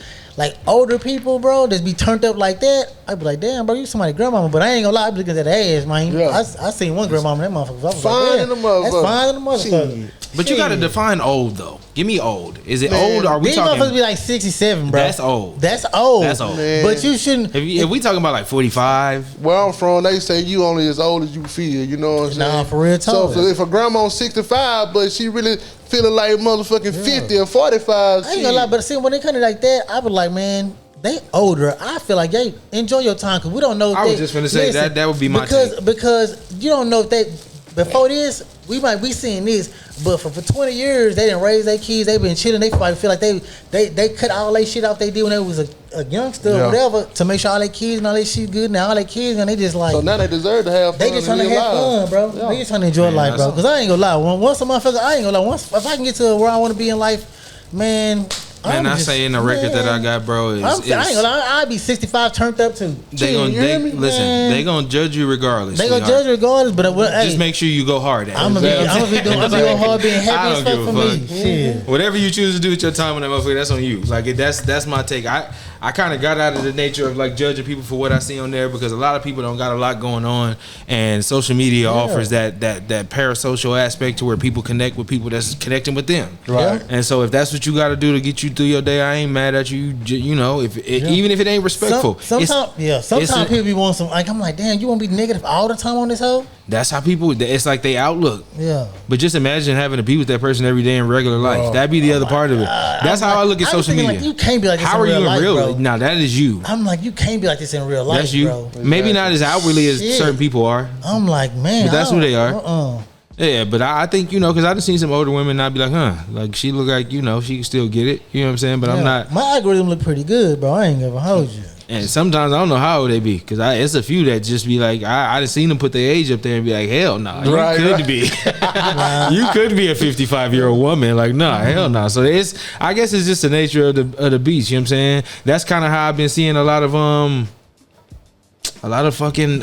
older people, bro, that be turned up like that. I'd be like, damn, bro, you somebody's grandmama. But I ain't gonna lie, I be looking at that ass, man. Yeah. I seen one grandmama, that motherfucker. I was Fine like, in the damn, motherfucker. that's fine in the motherfucker. Shit. But you got to Shit. define old, though. Give me old. Is it Man, old? Or are we These motherfuckers talking? be like 67, bro. That's old. That's old. That's old. Man. But you shouldn't. If we talking about like 45, Where I'm from, they say you only as old as you feel. You know what I'm saying? Nah, for real So talk. if a grandma's 65, but she really feeling like motherfucking 50 or 45, I ain't gonna lie, but see, when they come to like that, I was like, man, they older. I feel like they enjoy your time because we don't know. If I was they, just finna say that would be my because you don't know if they before this we might be seeing this, but for 20 years they didn't raise their kids. They've been chilling. They probably feel like they cut all their shit off they did when they was a youngster or Yeah. whatever to make sure all their kids and all their shit good. Now all their kids and they just like. So now they deserve to have fun. They just trying to and have live. fun, bro. Yeah. They just trying to enjoy Man, life, that's bro. all. Because I ain't gonna lie. Once a motherfucker, I ain't gonna lie. Once if I can get to where I want to be in life, man. man, I just- say in the record that I got, bro, is I ain't gonna lie. I'd be 65 turned up too. they gonna You hear me, listen. man? They gonna judge you regardless. They gonna sweetheart. judge regardless, but hey, Just make sure you go hard at it. I'm gonna be doing hard, being I happy as don't fuck for give a me. fuck. Shit. Whatever you choose to do with your time on that motherfucker, that's on you. Like that's my take. I kind of got out of the nature of like judging people for what I see on there because a lot of people don't got a lot going on, and social media offers that parasocial aspect to where people connect with people that's connecting with them. Right. And so if that's what you got to do to get you through your day, I ain't mad at you. You know, even if it ain't respectful. Sometimes people be wanting some. Like I'm like, damn, you want to be negative all the time on this hoe? That's how people. It's like they outlook. Yeah. But just imagine having to be with that person every day in regular life. That'd be the other part of it. That's how I look at I'm social thinking, media. like, you can't be like this How in are you real in life, real bro. life? Now that is you. I'm like, you can't be like this in real life, That's you. bro. Maybe not as outwardly as Shit. certain people are. I'm like, man, But that's I who don't- they are. Yeah, but I think, because I done seen some older women and I'd be like, like she look like, she can still get it. You know what I'm saying? But I'm Yeah. not. My algorithm look pretty good, bro. I ain't gonna hold you. And sometimes I don't know how old they be. Because it's a few that just be like, I done seen them put their age up there and be like, hell no. Nah, Right, you could right. be. You could be a 55-year-old woman. Like, nah, hell no. Nah. So I guess it's just the nature of the beast. You know what I'm saying? That's kind of how I've been seeing a lot of fucking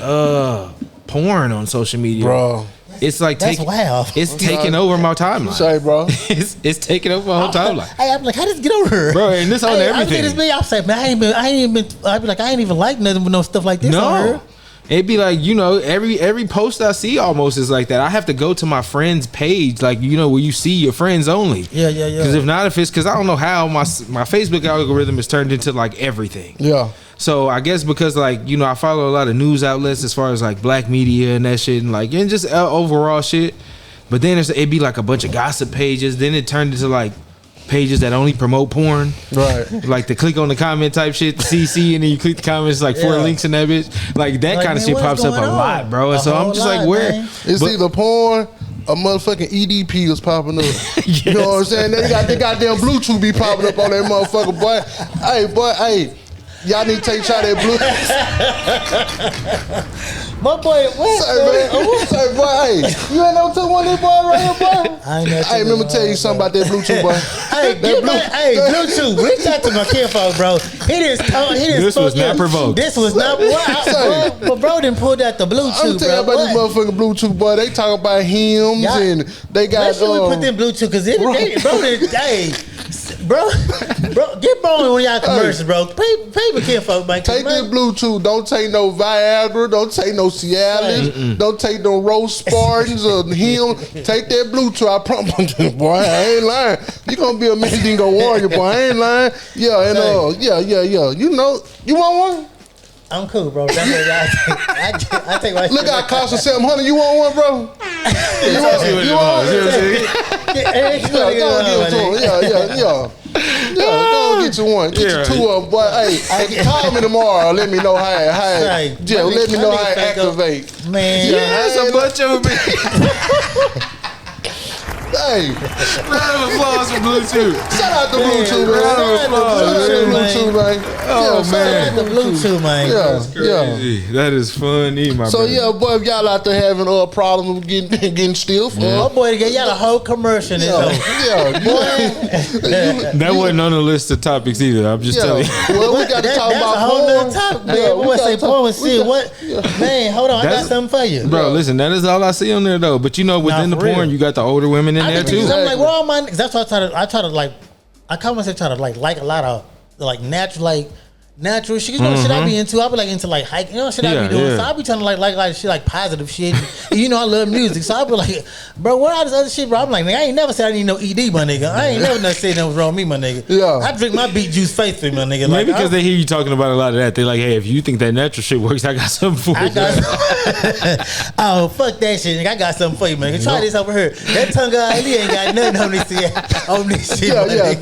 porn on social media. Bro. It's like That's wild. It's taking over my timeline. Say, bro. It's taking over my whole timeline. Hey, I'm like, how did this get over here? Bro, and this on I see everything. this video, I'm saying, man, I ain't even I'd be like, I ain't even like nothing with no stuff like this on No. here. It'd be like, every post I see almost is like that. I have to go to my friend's page, like, where you see your friends only. Yeah. Because if not, because I don't know how my Facebook algorithm is turned into like everything. Yeah. So I guess because like, I follow a lot of news outlets as far as like black media and that shit and just overall shit. But then it'd be like a bunch of gossip pages. Then it turned into like pages that only promote porn. Right. Like to click on the comment type shit, CC, and then you click the comments like 4 Yeah. links in that bitch. Like that Like, kind of man, shit what's pops up a going on? lot, bro. A And so I'm whole just lot, like, where? man. It's But- either porn a motherfucking EDP was popping up. You know what I'm saying? They got goddamn Bluetooth be popping up on that motherfucker, boy. Hey. Y'all need to take a shot at Bluetooth. My boy, what? Say, boy, hey, you ain't never took one of these boys right here, boy? I ain't never Hey, remember tell you something about that Bluetooth, boy. Bluetooth. Reach out to my kinfolk, bro. This was not provoked. This was not. But bro didn't pull out the Bluetooth, I'm telling you about this motherfucking Bluetooth, boy. They talk about hymns and they got. Make sure we put them Bluetooth because bro, get bro on one of y'all commercials, bro. Pay my kinfolk, man. Take this Bluetooth. Don't take no Viagra. Don't take no Cialis. Don't take no Rose Spartans or him. Take that Bluetooth. I promise, boy. I ain't lying. You gonna be a Mandingo warrior, boy. I ain't lying. Yeah, and yeah. You know, you want one? I'm cool, bro. I take my look out, cost us $700. You want one, bro? You want one? Yeah. Go get you one. Get you two of them, boy. Hey, call me tomorrow. Let me know how. Let me know how it activate. Man, that's a bunch of me. Hey, round of applause for Bluetooth. Shout out to Bluetooth, man. Round of applause, Bluetooth, man. Oh man, the Bluetooth, man. Yeah, that is funny, my so brother. yeah, boy, if y'all out there having problems with getting stiff, oh boy, y'all a whole commercial. That wasn't on the list of topics either. I'm just telling you. Well, we got to talk about a whole nother topic, man. Yeah, we say porn and shit. What? Man, hold on, I got something for you, bro. Listen, that is all I see on there though. But you know, within the porn, you got the older women in there too. I'm like, where all my niggas? That's why I try to like. I come and say try to like a lot of like natural shit. You know shit I be into. I be like into like hiking. You know shit I be doing. So I be trying to like shit like positive shit. And, you know I love music. So I be like, bro, what all this other shit, bro? I'm like, nigga, I ain't never said I need no ED, my nigga. I ain't never said nothing was wrong with me, my nigga. Yeah. I drink my beet juice faithfully, my nigga. Maybe because they hear you talking about a lot of that. They like, hey, if you think that natural shit works, I got something for you. Oh, fuck that shit, nigga. I got something for you, man. Try this over here. That tongue guy, he ain't got nothing on this shit. Yeah.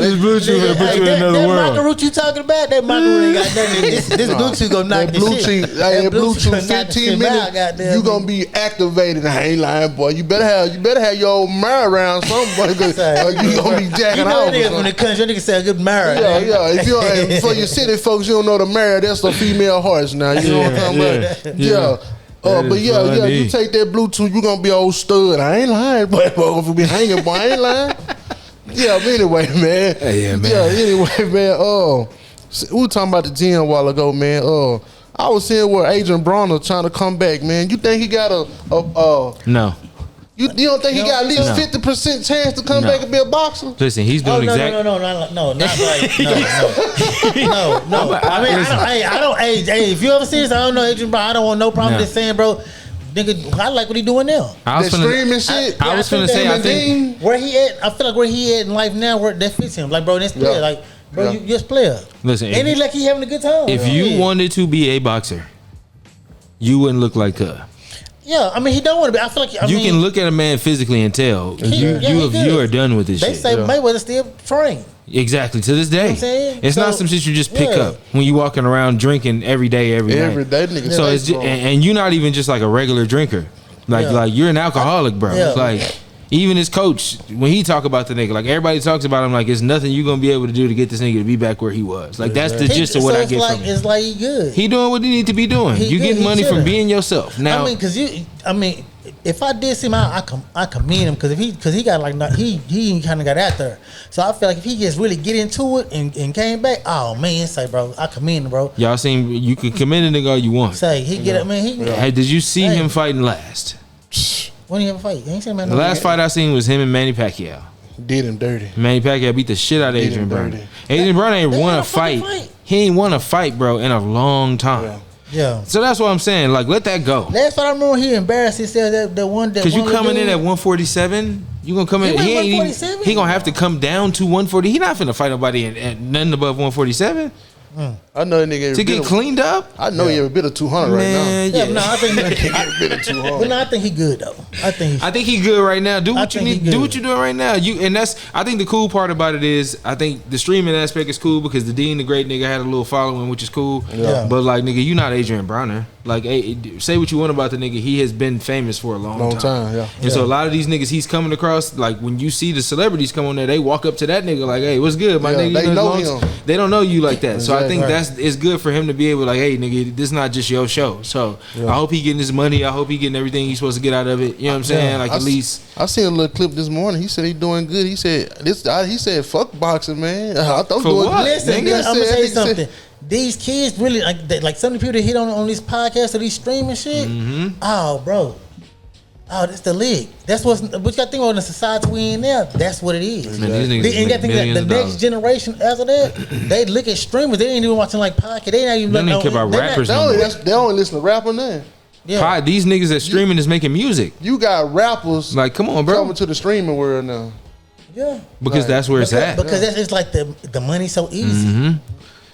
This Bluetooth put you in another world. That root you talking about, that macaroon ain't got nothing. This Bluetooth gonna knock this shit. That Bluetooth 15 minutes, you gonna be activated. I ain't lying, boy. You better have your old mirror around somebody, or you gonna be jacking off. You know when it comes, your nigga say a good mirror. Yeah. If you for your city folks, you don't know the mirror. That's a female horse now. You know what I'm talking about? Yeah. But you take that Bluetooth, you gonna be old stud. I ain't lying, boy. If we be hanging, boy, I ain't lying. Yeah, but anyway, man. We were talking about the gym a while ago, man. I was seeing where Adrian Bronner trying to come back, man. You think he got no? You don't think he got at least 50% chance to come back and be a boxer? Listen, he's doing exactly. No, not like no. I don't. Hey, if you ever see this, I don't know Adrian Bronner. I don't want no problem just saying, bro. Nigga, I like what he doing now. That streaming shit. I was finna say, I think where he at. I feel like where he at in life now, where that fits him. Like, bro, this player, like, bro, you just player. Listen, and he like he having a good time. If you wanted to be a boxer, you wouldn't look like her. Yeah, I mean, he don't want to be. I feel like you can look at a man physically and tell you are done with this shit. They say Mayweather still train. Exactly, to this day. You know what I'm saying? It's not some shit you just pick up when you walking around drinking every day, every night. Nigga. So it's and you're not even just like a regular drinker. Like you're an alcoholic, bro. Yeah. Like even his coach, when he talk about the nigga, like everybody talks about him, like it's nothing you gonna be able to do to get this nigga to be back where he was. Like that's the gist of what I get from him. It's like he good. He doing what he need to be doing. You getting money from being yourself. Now, I mean, if I did see him, I commend him because he got like he kind of got out there. So I feel like if he just really get into it and came back, oh man, say bro, I commend him, bro. Y'all seen you can commend a nigga all you want. Say he get up, man. Hey, did you see him fighting last? When he ever fight? Ain't seen him the last fight I seen was him and Manny Pacquiao. Did him dirty. Manny Pacquiao beat the shit out of Adrian Broner. Adrian Broner ain't won a fight. He ain't won a fight, bro, in a long time. Yeah. So that's what I'm saying. Like, let that go. Last fight I remember he embarrassed himself. That one. Because you coming in at 147, you gonna come in. He gonna have to come down to 140. He not finna fight nobody at nothing above 147. I know that nigga to get cleaned up. I know he every bit of 200 Man, right Yeah, no, I think now. Bit of 200. but no, I think he good though. I think he good right now. Do I what you think he need. good. Do what you're doing right now. I think the cool part about it is I think the streaming aspect is cool because the Dean the Great nigga had a little following, which is cool. Yeah. But like nigga, you not Adrian Bronner. Like, say what you want about the nigga, he has been famous for a long time. Yeah. And so a lot of these niggas he's coming across, like when you see the celebrities come on there, they walk up to that nigga like, "Hey, what's good, my Yeah, nigga?" they know him. They don't know you like that. So I think Exactly. it's good for him to be able to like, "Hey, nigga, this is not just your show." So I hope he getting his money. I hope he getting everything he's supposed to get out of it. You know what I'm saying? Like at least. I seen a little clip this morning. He said he doing good. He said he said fuck boxing, man. I thought For doing what? Listen, Nigga I'm gonna said- tell you nigga said- something. These kids really like some of the people that hit on this podcast or these streaming shit. Oh, bro. Oh, that's the league. That's what you got to think about in the society we in now. That's what it is. Man, these niggas And you make got to think millions that of the next dollars. generation after that, they look at streamers. They ain't even watching like podcast. They not even They don't even looking care about rappers They no only, more. they only listen to rapper now. Yeah. These niggas that streaming is making music. You got rappers Like, come on, bro. coming to the streaming world now. Yeah. Because that's where it's at. Because that's it's like the money's so easy.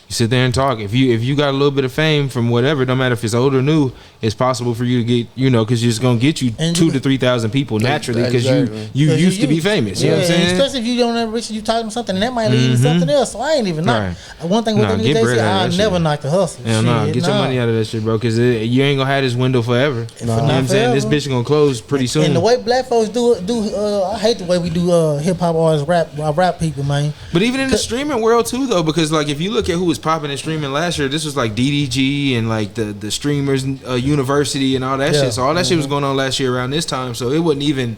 You sit there and talk. If you got a little bit of fame from whatever, no matter if it's old or new, it's possible for you to get, because it's gonna get you And 2,000 you- to 3,000 people naturally because Exactly. you 'Cause used to be famous. You know what I'm and saying? especially if you don't ever reach, you talking something, and that might lead to something else. So I ain't even knock. Right. One thing with Nah, the get niggas, they bread say, out of I that never shit. knock the hustle. Hell no, Shit, get your nah. money out of that shit, bro. Because you ain't gonna have this window forever. You know what I'm saying? This bitch gonna close pretty soon. And the way black folks do I hate the way we do hip hop artists rap people, man. But even in the streaming world too, though, because like if you look at who was popping and streaming last year, this was like DDG and like the streamers university and all that Yeah. shit. So all that shit was going on last year around this time. So it wasn't even.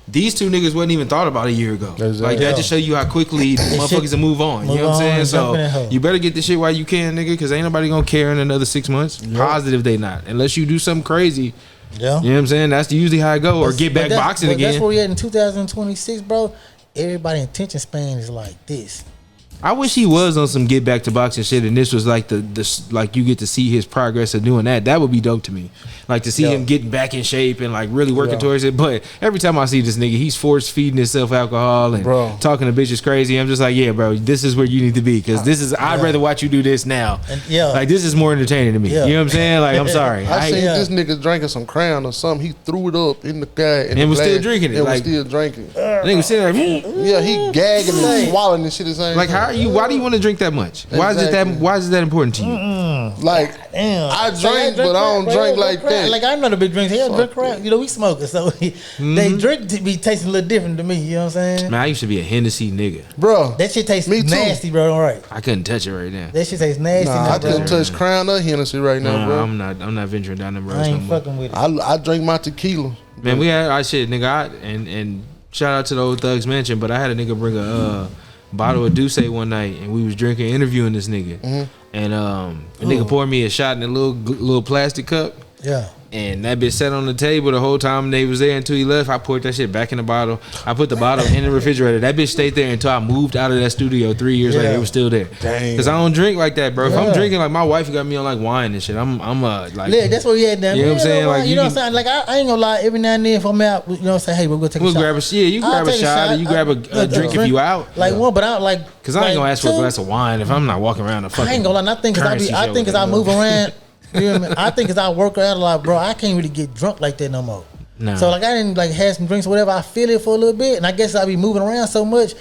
These two niggas wasn't even thought about a year ago. Exactly. Like that just show you how quickly motherfuckers will move on. You move know what I'm on saying? and jump in that So hole. you better get this shit while you can, nigga, because ain't nobody gonna care in another 6 months. Positive they not, unless you do something crazy. Yeah. You know what I'm saying? That's usually how it go. Or get back boxing That's again. where we at in 2026, bro. Everybody attention span is like this. I wish he was on some get back to boxing shit, and this was like the like you get to see his progress of doing that. That would be dope to me, like to see Yeah. him getting back in shape and like really working Yeah. towards it. But every time I see this nigga, he's force feeding himself alcohol and Bro. talking to bitches crazy. I'm just like, yeah, bro, this is where you need to be because this is. I'd rather watch you do this now. And yeah. Like this is more entertaining to me. Yeah. You know what I'm saying? Like I'm sorry, I seen Yeah. this nigga drinking some Crown or something. He threw it up in the guy And was still drinking it, And like- was still drinking. nigga sitting there. Yeah, he gagging and swallowing and shit. The same. Like how are you? Why do you want to drink that much? Why is it that? Exactly. Why is it that important to you? Like Damn. I So drink, but I don't crack, drink bro. like Crack. that. Like I'm not a big drinker. He drink crack. We smokers, so they drink to be tasting a little different to me. You know what I'm saying? Man, I used to be a Hennessy nigga. Bro, That shit tastes Me too. nasty, bro. All right. I couldn't touch it right now. That shit tastes nasty. nah, now, I bro. couldn't touch Crown or Hennessy right now, Nah, bro. I'm not venturing down them I roads no ain't more. fucking with it. I drink my tequila. Man, we had shit, nigga. And shout out to the old Thugs Mansion, but I had a nigga bring a bottle of Douce one night, and we was drinking, interviewing this nigga, and a nigga poured me a shot in a little plastic cup, Yeah. and that bitch sat on the table the whole time they was there until he left. I poured that shit back in the bottle. I put the bottle in the refrigerator. That bitch stayed there until I moved out of that studio 3 years later. It was still there. Damn. Cause I don't drink like that, bro. If I'm Yeah. drinking, like my wife got me on like wine and shit. I'm like. Yeah, that's what we had down You know there. what I'm saying? Like, you you know what I'm can- saying? Like I ain't gonna lie. Every now and then, if I'm out, you know what I'm saying? Hey, we're gonna take a We'll shot. grab a you I'll grab a take shot, or you grab a drink if you out. Like one, but I like. Cause I ain't gonna ask for a two. glass of wine if I'm not walking around a fucking. I ain't gonna lie. Nothing because currency I show think with as I that move motherfucker. around. You know what I mean? I think as I work out a lot, bro, I can't really get drunk like that no more. Nah. So like I didn't like have some drinks or whatever. I feel it for a little bit, and I guess I be moving around so much,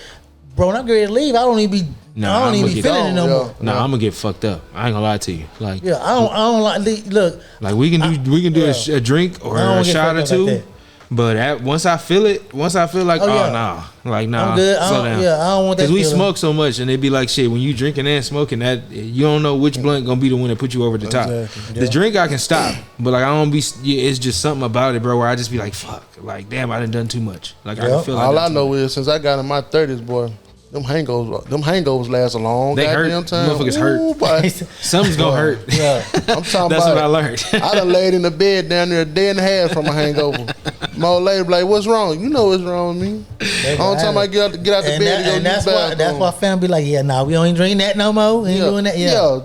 bro. When I'm ready to leave, I don't even be. Nah, I don't I'm even gonna be get feeling it no gone, more. yeah. Nah, I'm gonna get fucked up. I ain't gonna lie to you. Like, Yeah, I don't like. Look, like we can do yeah. a drink or I don't a get shot or fucked up two. like that. But once I feel like, Oh, oh, yeah. nah, like nah, I'm good. I slow don't, down. yeah, I don't want that. Cause we feeling. smoke so much, and they be like, shit. When you drinking and smoking, that you don't know which blunt gonna be the one that put you over the top. Exactly. The drink I can stop, but like I don't be. Yeah, it's just something about it, bro. Where I just be like, fuck, like damn, I done too much. Like I Yeah. can feel. All I done too know much. is since I got in my 30s, boy, them hangovers last a long They hurt. goddamn time. Motherfuckers hurt. Ooh, boy. Something's gonna hurt. Yeah, I'm talking That's about. what I learned. I done laid in the bed down there a day and a half from a hangover. My old lady be like, what's wrong? You know what's wrong with me. All the time I get out the bed and go use that's the why bathroom. that's why family be like, yeah, nah, we don't drink that no more. We ain't doing that. Your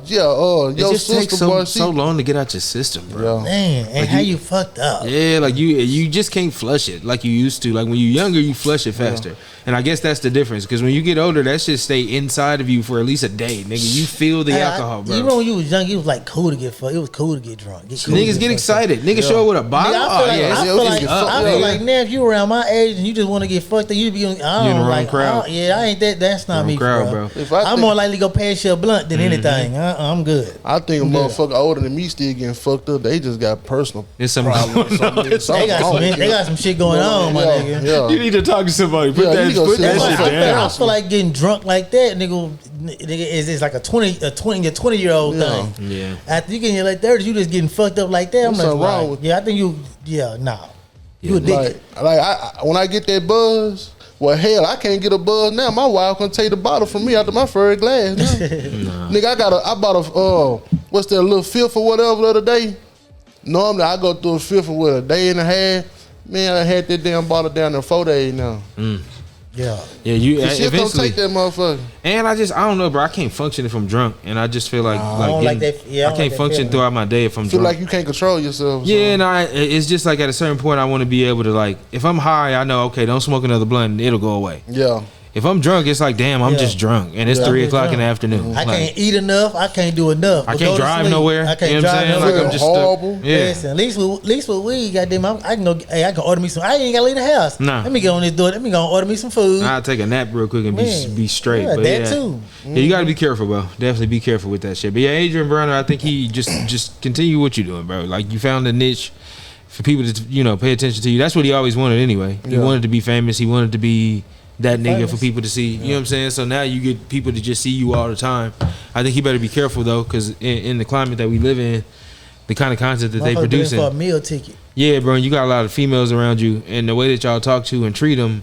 It just sister takes boy, so long to get out your system, bro. Yeah. Man, and how you fucked up. Yeah, like you just can't flush it like you used to. Like when you're younger, you flush it faster. And I guess that's the difference. Because when you get older, that shit stay inside of you for at least a day, nigga. You feel the alcohol, bro. Even when you was young, it was like cool to get fucked. It was cool to get drunk. Niggas get excited. Niggas show up with a bottle. I feel like now if you around my age and you just want to get fucked, then you be on. You in the wrong crowd. I ain't that. That's not me, bro. I'm more likely to go pass you a blunt than anything. I'm good. I think a motherfucker older than me still getting fucked up. They just got personal There's some problems. They got some shit going on, my nigga. Yeah. You need to talk to somebody. Put Yeah, that, you go put sit that down. shit down. I feel like getting drunk like that, nigga, is like a 20-year-old thing. Yeah. After you get in your late 30s, you just getting fucked up like that. I'm There's something wrong like, with yeah, I think you addicted. Like when I get that buzz, well, hell, I can't get a buzz now. My wife gonna take the bottle from me after my first glass. Now. Nigga, I bought a what's that little fifth or whatever the other day. Normally I go through a fifth for what, a day and a half. Man, I had that damn bottle down there 4 days now. Yeah. Yeah, you The shit don't eventually. take that motherfucker. And I don't know, bro. I can't function if I'm drunk, and I just feel like I don't like that- yeah, I I don't can't like that function feeling. throughout my day if I'm Feel drunk. like you can't control yourself. Yeah, no, it's just like at a certain point, I want to be able to like, if I'm high, I know, okay, don't smoke another blunt, and it'll go away. Yeah. If I'm drunk, it's like, damn, I'm Yeah. just drunk, and it's Yeah. 3 I'm o'clock just in the drunk. afternoon. I Like, can't eat enough. I can't do enough. I But can't go to drive sleep. nowhere. I can't You know what I'm drive saying? nowhere. Like I'm just Horrible. stuck. Yeah. Listen, at least with weed, goddamn, I can go. Hey, I can order me some. I ain't gotta leave the house. Nah. Let me get on this door. Let me go order me some food. I'll take a nap real quick and Man. be straight. Yeah, but that yeah. too. Yeah, you gotta be careful, bro. Definitely be careful with that shit. But yeah, Adrian Broner, I think he just continue what you're doing, bro. Like you found a niche for people to pay attention to you. That's what he always wanted anyway. He Yeah. wanted to be famous. He wanted to be that nigga Famous. for people to see. You know what I'm saying? So now you get people to just see you all the time. I think he better be careful though, because in the climate that we live in, the kind of content that they Motherfucker producing. for a meal ticket. Yeah, bro, and you got a lot of females around you, and the way that y'all talk to and treat them,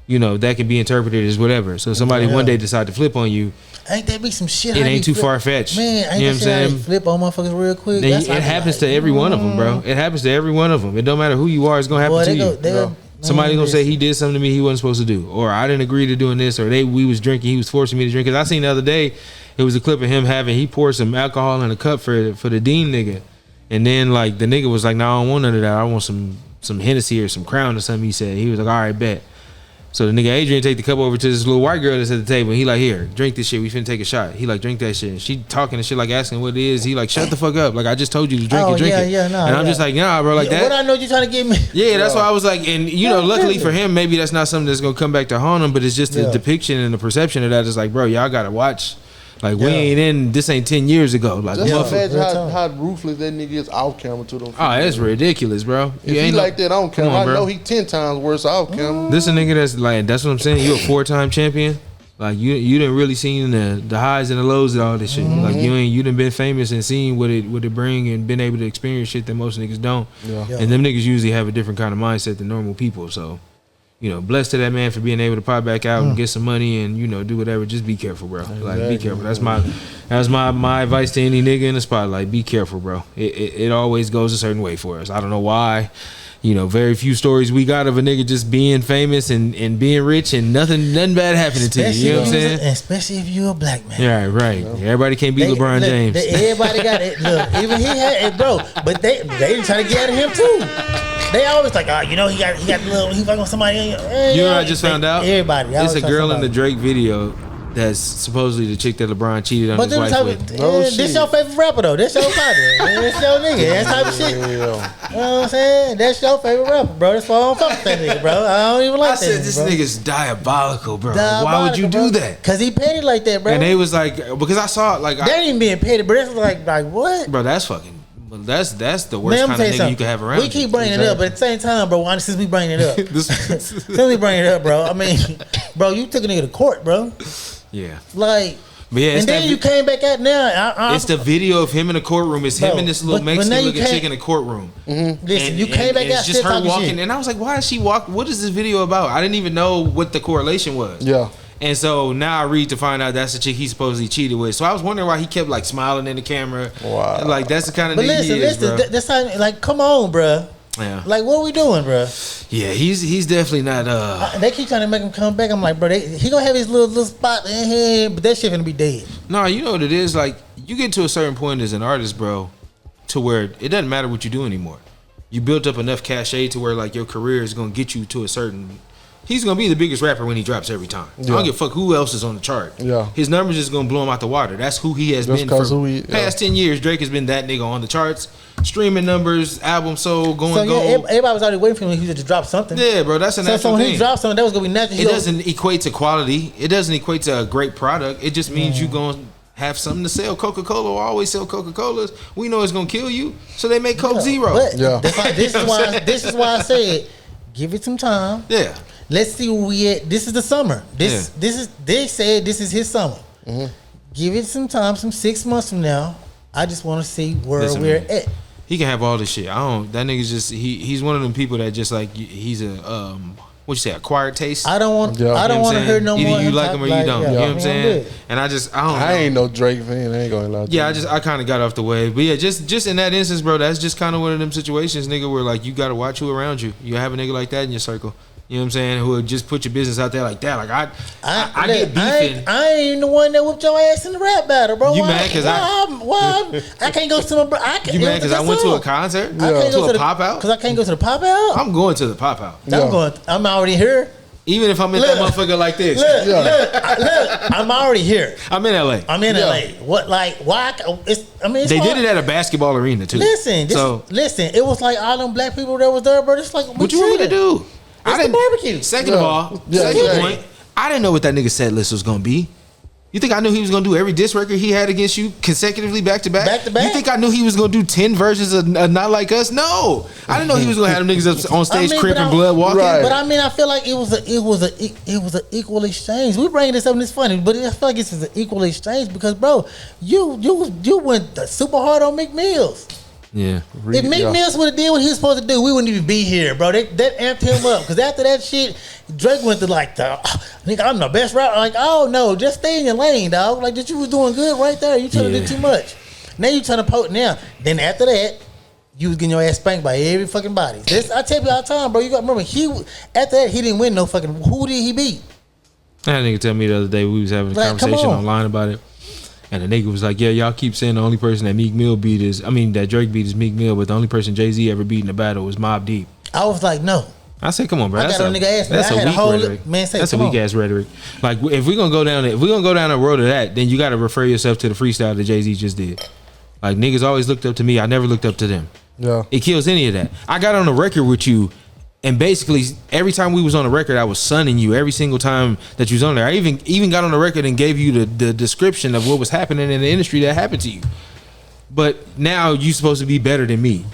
that can be interpreted as whatever. So somebody one day decide to flip on you, Ain't that be some shit? it how ain't you too flip- far fetched. Man, ain't You know that what shit I'm how you saying? flip on motherfuckers real quick? Then That's how I it be happens like, to every one of them, bro. It happens to every one of them. It don't matter who you are, it's gonna happen Boy, to they you. go, they go, Somebody man, gonna say he did something to me he wasn't supposed to do, or I didn't agree to doing this, or we was drinking, he was forcing me to drink. Cause I seen the other day, it was a clip of him he poured some alcohol in a cup for the Dean nigga, and then like the nigga was like, "No, I don't want none of that. I want some Hennessy or some Crown or something." He said he was like, "All right, bet." So the nigga Adrian take the cup over to this little white girl that's at the table. And he like, "Here, drink this shit. We finna take a shot." He like, "Drink that shit." And she talking and shit, like asking what it is. He like, "Shut the fuck up. Like I just told you to drink it, drink it." Nah, and I'm just like, "Nah, bro, like that." What I know you trying to get me? Yeah, that's why I was like, and luckily for him, maybe that's not something that's gonna come back to haunt him, but it's just the Yeah. depiction and the perception of that is like, bro, y'all gotta watch. Like we ain't this ain't 10 years ago. Like Just motherfucker. imagine Real how, talk. how ruthless that nigga is off camera to them. Oh, that's ridiculous, bro. If he like that on camera, Come on, I bro. know he 10 times worse off camera. This a nigga that's like, that's what I'm saying. You a 4-time champion. Like you didn't really seen the highs and the lows of all this shit. Like you done been famous and seen what it bring and been able to experience shit that most niggas don't. Yeah. Yeah. And them niggas usually have a different kind of mindset than normal people. So, blessed to that man for being able to pop back out and get some money and do whatever. Just be careful, bro. Like be careful. That's my advice to any nigga in the spotlight. Be careful, bro. It always goes a certain way for us. I don't know why. Very few stories we got of a nigga just being famous and being rich and nothing bad happening to you. You know what I'm saying? Especially if you're a black man. Yeah, right. Everybody can't be LeBron James. Everybody got it. Look, even he had it, bro. But they trying to get at him too. They always like, he got the little, he fucking somebody. You know what I just found out? Everybody. It's a girl in the Drake video that's supposedly the chick that LeBron cheated on But his wife with. this your favorite rapper though. This your partner. This your nigga. That type of shit. Yeah. You know what I'm saying? That's your favorite rapper, bro. That's why I don't fuck with that nigga, bro. I don't even like I that said nigga, this bro. nigga's diabolical, bro. Why would you do that? Cause he petty like that, bro. And they was like, because I saw it, like, That ain't being petty, but that's like what? bro, that's fucking. That's the worst Man, I'm kind of tell you nigga something. you could have around. We keep bringing it up, but at the same time, bro, why since we bringing it up, since we bringing it up, bro. I mean, bro, you took a nigga to court, bro. Yeah, Like, but yeah, and then you came back out now. It's the video of him in the courtroom. It's him Bro, and this little but now Mexican you looking can't- chick in the courtroom. Listen, you came back and out it's just still her talking walking, shit. and I was like, why is she walk? What is this video about? I didn't even know what the correlation was. Yeah. And so now I read to find out that's the chick he supposedly cheated with. So I was wondering why he kept like smiling in the camera. Wow. Like that's the kind of But nigga he is, listen, bro. that's how, like, come on, bro. Yeah. Like, what are we doing, bro? Yeah, he's definitely not. They keep trying to make him come back. I'm like, bro, he gonna have his little spot in here, but that shit gonna be dead. No, you know what it is. Like, you get to a certain point as an artist, bro, to where it doesn't matter what you do anymore. You built up enough cachet to where like your career is gonna get you to a certain. He's gonna be the biggest rapper when he drops every time. I don't give a fuck who else is on the chart. Yeah. His numbers is gonna blow him out the water. That's who he has been for past 10 years. Drake has been that nigga on the charts, streaming numbers, album sold, going So yeah, gold. everybody was already waiting for him. He just drop something. Yeah, bro, that's a natural So when thing. he dropped something, that was gonna be natural. It doesn't equate to quality. It doesn't equate to a great product. It just means you gonna have something to sell. Coca-Cola will always sell Coca-Colas. We know it's gonna kill you, so they make Coke Zero. But Yeah. this is why I said, give it some time. Yeah. Let's see where we at. This is the summer. This is. They said this is his summer. Give it some time. Some 6 months from now. I just want to see where Listen, we're man. at. He can have all this shit. That nigga's just he's one of them people that just like he's a what you say, acquired taste. I don't want. Yeah. I don't want to hear no Either more. you him like talk him or you don't. yeah, You know what I'm I'm saying? good. And I don't know. I ain't no Drake fan. I ain't gonna lie to you. Yeah, I kind of got off the way, but yeah, just in that instance, bro, that's just kind of one of them situations, nigga, where like you got to watch who around you. You have a nigga like that in your circle. You know what I'm saying? Who would just put your business out there like that. Like I get beefing. I ain't even the one that whooped your ass in the rap battle, bro. You mad 'cause I can't go to my bro. You mad because I went to a concert? I can't To go a the pop out? because I can't go to the pop out. I'm going to the pop out. I'm already here. Even if I'm in that motherfucker like this. Look, I'm already here. I'm in LA. I'm in LA. What, like, why? It's They hard. did it at a basketball arena too. Listen, listen. It was like all them black people that was there, bro. It's like What you want me to do? It's the barbecue. Second of all, second point, I didn't know what that nigga set list was gonna be. You think I knew he was gonna do every diss record he had against you consecutively back to back? Back to back? You think I knew he was gonna do 10 versions of Not Like Us? No, I didn't know he was gonna have them niggas up on stage cripping blood walking. Right. But I mean, I feel like it was an equal exchange. We bring this up and it's funny, but I feel like it's an equal exchange because, bro, you went super hard on Meek Mills. Yeah. If Meek Mills would have did what he was supposed to do, we wouldn't even be here, bro. That amped him up. Because after that shit, Drake went to like, nigga, I'm the best rapper. Like, oh no, just stay in your lane, dog. Like, that you was doing good right there. You trying to do too much. Now you trying to poke now. Then after that, you was getting your ass spanked by every fucking body. I tell you all the time, bro. You got to remember, after that, he didn't win no fucking. Who did he beat? That nigga tell me the other day we was having a conversation online about it. And the nigga was like, yeah, y'all keep saying the only person that that Drake beat is Meek Mill, but the only person Jay-Z ever beat in a battle was Mobb Deep. I was like, no. I said, come on, bro. I got a nigga ass, man. That's I a had a weak whole rhetoric. man say, That's a come weak on. ass rhetoric. Like if we're gonna go down the road of that, then you gotta refer yourself to the freestyle that Jay-Z just did. Like niggas always looked up to me. I never looked up to them. Yeah. It kills any of that. I got on the record with you, and basically every time we was on the record, I was sunning you every single time that you was on there. I even got on the record and gave you the description of what was happening in the industry that happened to you. But now you supposed to be better than me.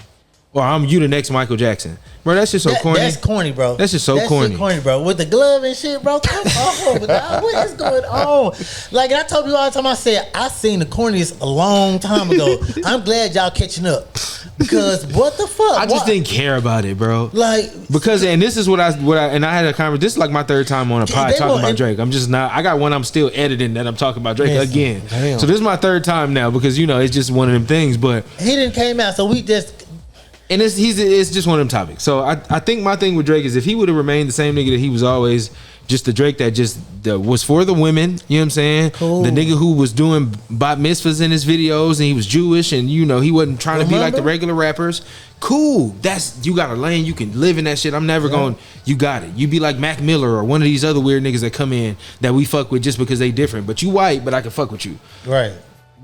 Or I'm you the next Michael Jackson. Bro, that's just so corny. That's corny, bro. That's just so corny. Shit corny, bro. With the glove and shit, bro. Come on, dog. What is going on? Like, and I told you all the time, I said, I seen the corniest a long time ago. I'm glad y'all catching up. Because what the fuck? I just didn't care about it, bro. Like, because, and this is what I had a conversation. This is like my third time on a pod talking about Drake. I'm just not. I got one I'm still editing that I'm talking about Drake again. Damn. So this is my third time now because it's just one of them things. But he didn't came out, so we just. And it's just one of them topics. So I think my thing with Drake is if he would have remained the same nigga that he was always, just the Drake that was for the women, you know what I'm saying? Cool. The nigga who was doing bat mitzvahs in his videos and he was Jewish and he wasn't trying to be like the regular rappers. Cool. You got a lane, you can live in that shit. I'm never going, you got it. You be like Mac Miller or one of these other weird niggas that come in that we fuck with just because they different. But you white, but I can fuck with you. Right.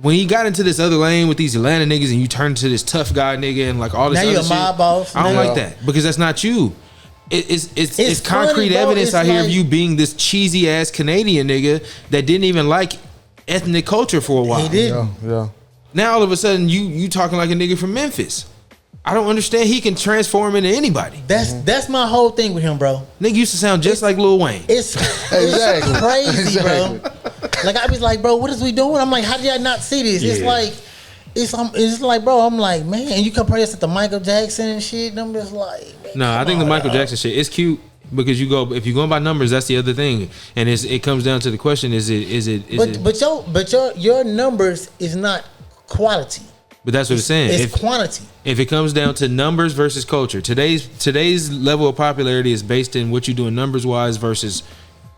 When he got into this other lane with these Atlanta niggas and you turned to this tough guy nigga and like all this now other you're a shit, mob boss. I don't like that because that's not you. It's concrete funny, bro. evidence It's out here like, of you being this cheesy ass Canadian nigga that didn't even like ethnic culture for a while. He did. Yeah. Now all of a sudden you talking like a nigga from Memphis. I don't understand. He can transform into anybody. That's my whole thing with him, bro. Nigga used to sound just like Lil Wayne. It's crazy, bro. Like I was like, bro, what is we doing? I'm like, how did I not see this? Yeah. It's like, bro, I'm like, man, and you compare this to Michael Jackson and shit, and I'm just like, man, No, I think the Michael Jackson shit is cute because if you're going by numbers, that's the other thing, and it comes down to the question: is it? But your numbers is not quality. But that's what it's saying. It's quantity. If it comes down to numbers versus culture, today's level of popularity is based in what you do in numbers wise versus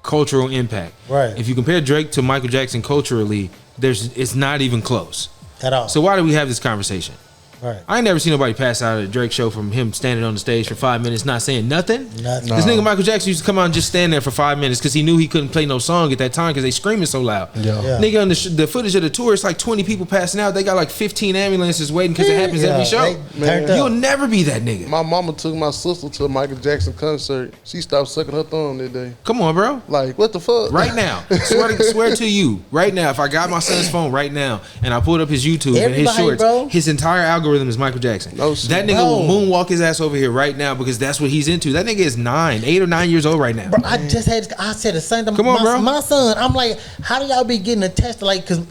cultural impact. Right. If you compare Drake to Michael Jackson culturally, it's not even close At all. So why do we have this conversation? Right. I ain't never seen nobody pass out at a Drake show from him standing on the stage for 5 minutes not saying nothing. Nothing. This nigga Michael Jackson used to come out and just stand there for 5 minutes because he knew he couldn't play no song at that time because they screaming so loud. Yeah. Nigga, on the footage of the tour, it's like 20 people passing out. They got like 15 ambulances waiting because it happens every show. You'll never be that nigga. My mama took my sister to a Michael Jackson concert. She stopped sucking her thumb that day. Come on, bro. Like, what the fuck? Right now, swear to you, right now, if I got my son's phone right now and I pulled up his YouTube and his shorts, bro. his entire algorithm is Michael Jackson. No shit. That nigga will moonwalk his ass over here right now because that's what he's into. That nigga is 8 or 9 years old right now. Bro, I said the same thing. Come on, bro. My son, I'm like, how do y'all be getting attached to, like, because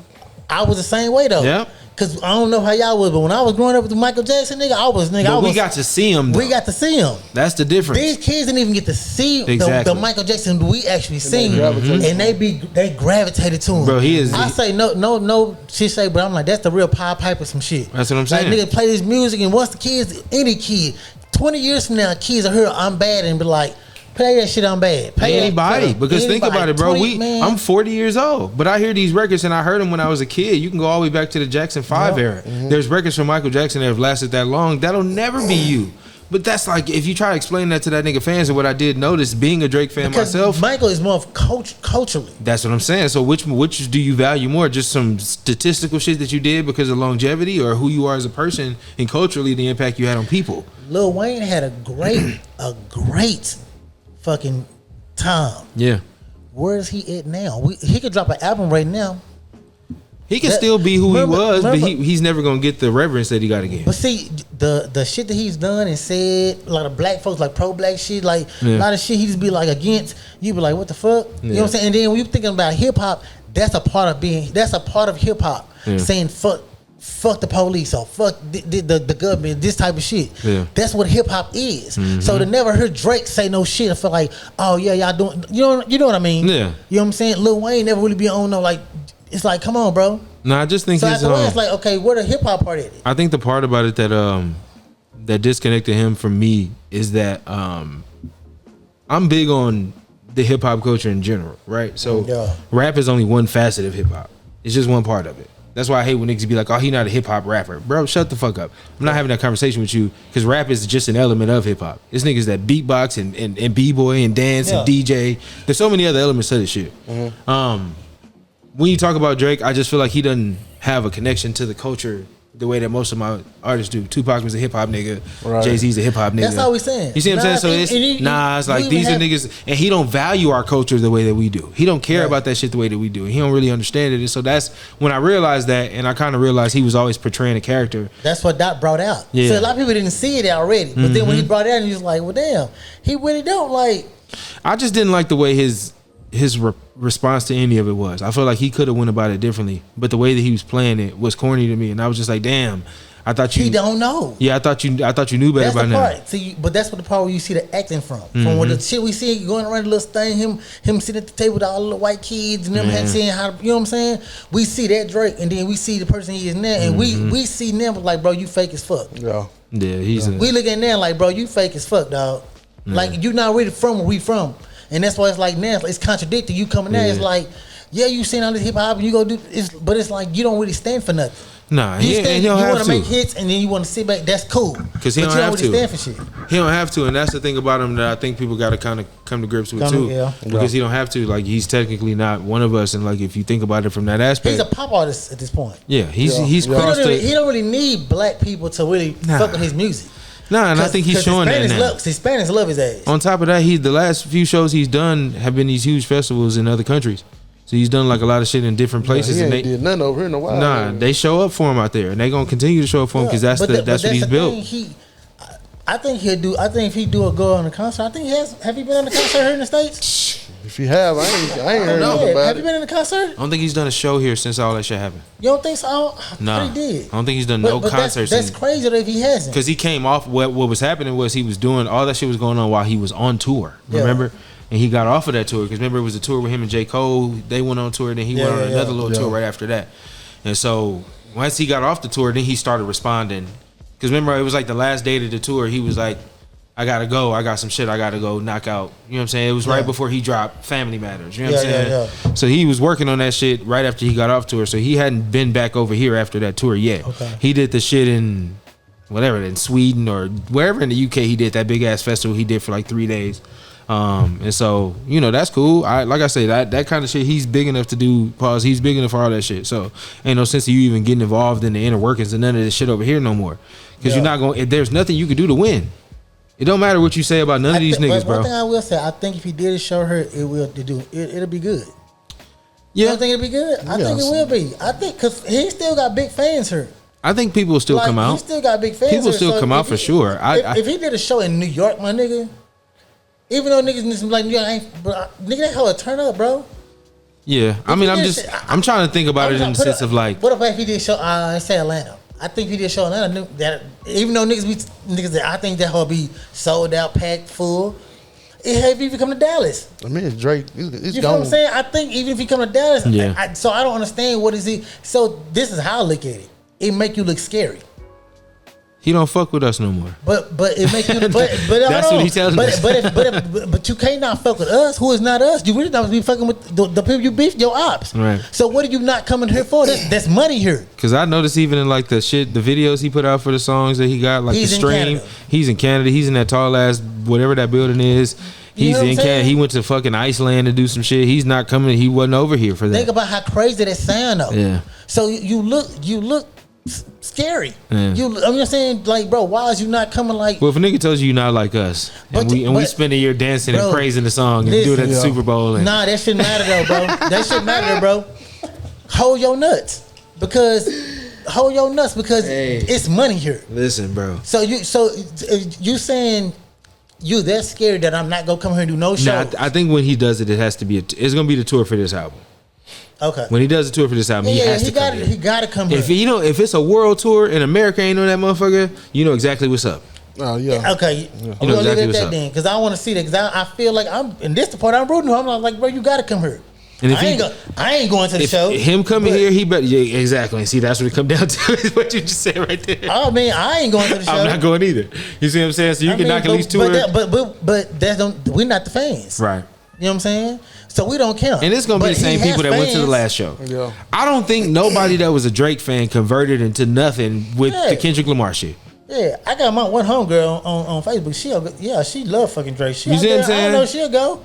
I was the same way though. Yep. Because I don't know how y'all was, but when I was growing up with Michael Jackson, we got to see him though. We got to see him. That's the difference. These kids didn't even get to see Exactly. the Michael Jackson we actually seen, and they gravitated to him. Bro, he is. I say no. She say, but I'm like, that's the real Pied Piper some shit. That's what I'm saying. Like, nigga play this music, and once the kids, any kid, 20 years from now, kids are here, I'm bad, and be like, play that shit, I'm bad. Play anybody, because think about it, bro. 20, I'm 40 years old, but I hear these records, and I heard them when I was a kid. You can go all the way back to the Jackson 5 era. There's records from Michael Jackson that have lasted that long. That'll never be you. But that's like, if you try to explain that to that nigga fans, and what I did notice being a Drake fan because myself, Michael is more of culturally. that's what I'm saying. So which do you value more? Just some statistical shit that you did because of longevity, or who you are as a person, and culturally the impact you had on people? Lil Wayne had a great fucking time. Yeah. Where is he at now? He could drop an album right now. He can still be who he was, but remember, he's never gonna get the reverence that he got again. But see, the shit that he's done and said, a lot of black folks, like pro-black shit, like a lot of shit he just be like against. You be like, what the fuck? You know what I'm saying? And then when you thinking about hip hop, that's a part of hip hop. Saying fuck the police or fuck the government, this type of shit. Yeah. That's what hip hop is. So to never hear Drake say no shit, I feel like, oh yeah, y'all doing, you know what I mean? Yeah. You know what I'm saying? Lil Wayne never really be on no, like, it's like, come on, bro. No, I just think so after it's like, okay, where the hip hop part at? I think the part about it that disconnected him from me is that I'm big on the hip hop culture in general, right? So rap is only one facet of hip hop. It's just one part of it. That's why I hate when niggas be like, oh, he not a hip hop rapper. Bro, shut the fuck up. I'm not having that conversation with you because rap is just an element of hip hop. It's niggas that beatbox and b-boy and dance and DJ. There's so many other elements to this shit. When you talk about Drake, I just feel like he doesn't have a connection to the culture the way that most of my artists do. Tupac was a hip hop nigga. Right. Jay-Z's a hip hop nigga. That's all we saying. You see what I'm saying? So it's like these are niggas, and he don't value our culture the way that we do. He don't care about that shit the way that we do. He don't really understand it. And so that's when I realized that, and I kind of realized he was always portraying a character. That's what Doc brought out. Yeah. So a lot of people didn't see it already, but then when he brought it out, he was like, well, damn, he really don't like. I just didn't like the way his response to any of it was. I felt like he could have went about it differently, but the way that he was playing it was corny to me, and I was just like, damn. I thought you. He don't know. Yeah, I thought you knew better by now. Part. See, but that's what the part where you see the acting from where the shit we see going around the little thing, him sitting at the table with all the little white kids and them saying how, you know what I'm saying? We see that Drake, and then we see the person he is now, and we see them like, bro, you fake as fuck. Yeah, we look at now like, bro, you fake as fuck, dog. Like you not really from where we from. And that's why it's like now it's contradicting. You coming out, it's like, yeah, you seen all this hip hop and you go do this, but it's like you don't really stand for nothing. Nah, you want to make hits and then you want to sit back. That's cool, because he don't have to stand for shit. He don't have to, and that's the thing about him that I think people got to kind of come to grips with too. Because he don't have to. Like he's technically not one of us, and like if you think about it from that aspect, he's a pop artist at this point. Yeah, he's crossed. He don't really need black people to really fuck with his music. Nah, and I think he's showing that now. Hispanics love his ass. On top of that, the last few shows he's done have been these huge festivals in other countries. So he's done like a lot of shit in different places. He and ain't did nothing over here in a while. Nah, they show up for him out there, and they gonna continue to show up for him because that's what he's built. I think he'll do. I think if he do a go on the concert, I think he has. Have you been on the concert here in the States? If you have, I ain't heard nothing about it. Have you been in the concert? I don't think he's done a show here since all that shit happened. You don't think so? No, he did. I don't think he's done no concerts. That's crazy if he hasn't. Because he came off. What was happening was he was doing all that shit was going on while he was on tour. Remember? And he got off of that tour because remember it was a tour with him and J. Cole. They went on tour, and then he went on another little tour right after that. And so once he got off the tour, then he started responding. Because remember, it was like the last day of the tour. He was like, I gotta go. I got some shit I gotta go knock out. You know what I'm saying? It was right before he dropped Family Matters. You know what I'm saying? Yeah. So he was working on that shit right after he got off tour. So he hadn't been back over here after that tour yet. Okay. He did the shit in whatever, in Sweden or wherever in the UK. He did that big ass festival he did for like 3 days. And so, you know, that's cool. Like I say, that kind of shit, he's big enough to do. Pause. He's big enough for all that shit. So ain't no sense of you even getting involved in the inner workings and none of this shit over here no more. Because you're not going. There's nothing you can do to win. It don't matter what you say about none of these niggas, bro. One thing I will say, I think if he did show her, it'll be good. Yeah, You don't think it'll be good? I think it will be. I think because he still got big fans here. I think people will still come out. He still got big fans. People here, still so come if out for he- sure. If he did a show in New York, my nigga, even though niggas in this like New York ain't, but nigga, that hell would turn up, bro. Yeah, I mean, I'm trying to think about it in the sense of like, what if he did show? Say Atlanta. I think if he did show Atlanta, that even though niggas that I think that will be sold out, packed full. If he come to Dallas, I mean, Drake, it's you know what I'm gone. saying? I think even if he come to Dallas, Yeah. so I don't understand what is he. So this is how I look at it. It make you look scary. he don't fuck with us no more. But it make you. But That's hold what on. he telling us. But you can't not fuck with us. Who is not us? You really don't be fucking with the people you beef your ops. Right. So what are you not coming here for? That's money here. Cause I noticed even in like the videos he put out for the songs that he got, like He's the in stream. Canada. He's in Canada. He's in that tall ass whatever that building is. You He's know what in I'm Canada. saying? He went to fucking Iceland to do some shit. He's not coming. He wasn't over here for that. Think about how crazy that sound though. Yeah. So you look scary. Yeah. I'm just saying, like, bro, why is you not coming like? Well, if a nigga tells you you're not like us, But- and we but- spend a year dancing and Bro, praising the song and listen, do it at the Super Bowl, and Nah, that shouldn't matter though, bro. That shouldn't matter, bro. Hold your nuts because it's money here. listen, bro. So you saying you that scared that I'm not gonna come here and do no show? Nah, I think when he does it, it has to be. It's gonna be the tour for this album. Okay. When he does the tour for this album, he has to come here. He got to come here. If it's a world tour and America ain't on that motherfucker, you know exactly what's up. Oh yeah. Okay, You know I'm gonna exactly leave it what's at up. that then, because I want to see that. Because I feel like I'm in this part. I'm rooting. I'm like, bro, you got to come here. And if I ain't going to the if show. him coming but- here, he better. Yeah, exactly. See, that's what it come down to. Is what you just said right there. I mean, I ain't going to the show. I'm not going either. You see what I'm saying? So you can knock at least two. But that's don't. We're not the fans, Right. You know what I'm saying? So we don't count. And it's gonna be But the same he has people that went to the fans. last show. Yeah. I don't think nobody that was a Drake fan converted into nothing with Yeah. the Kendrick Lamar shit. Yeah, I got my one homegirl on Facebook. She love fucking Drake. She You out see what I'm there, I don't know, saying? she'll go.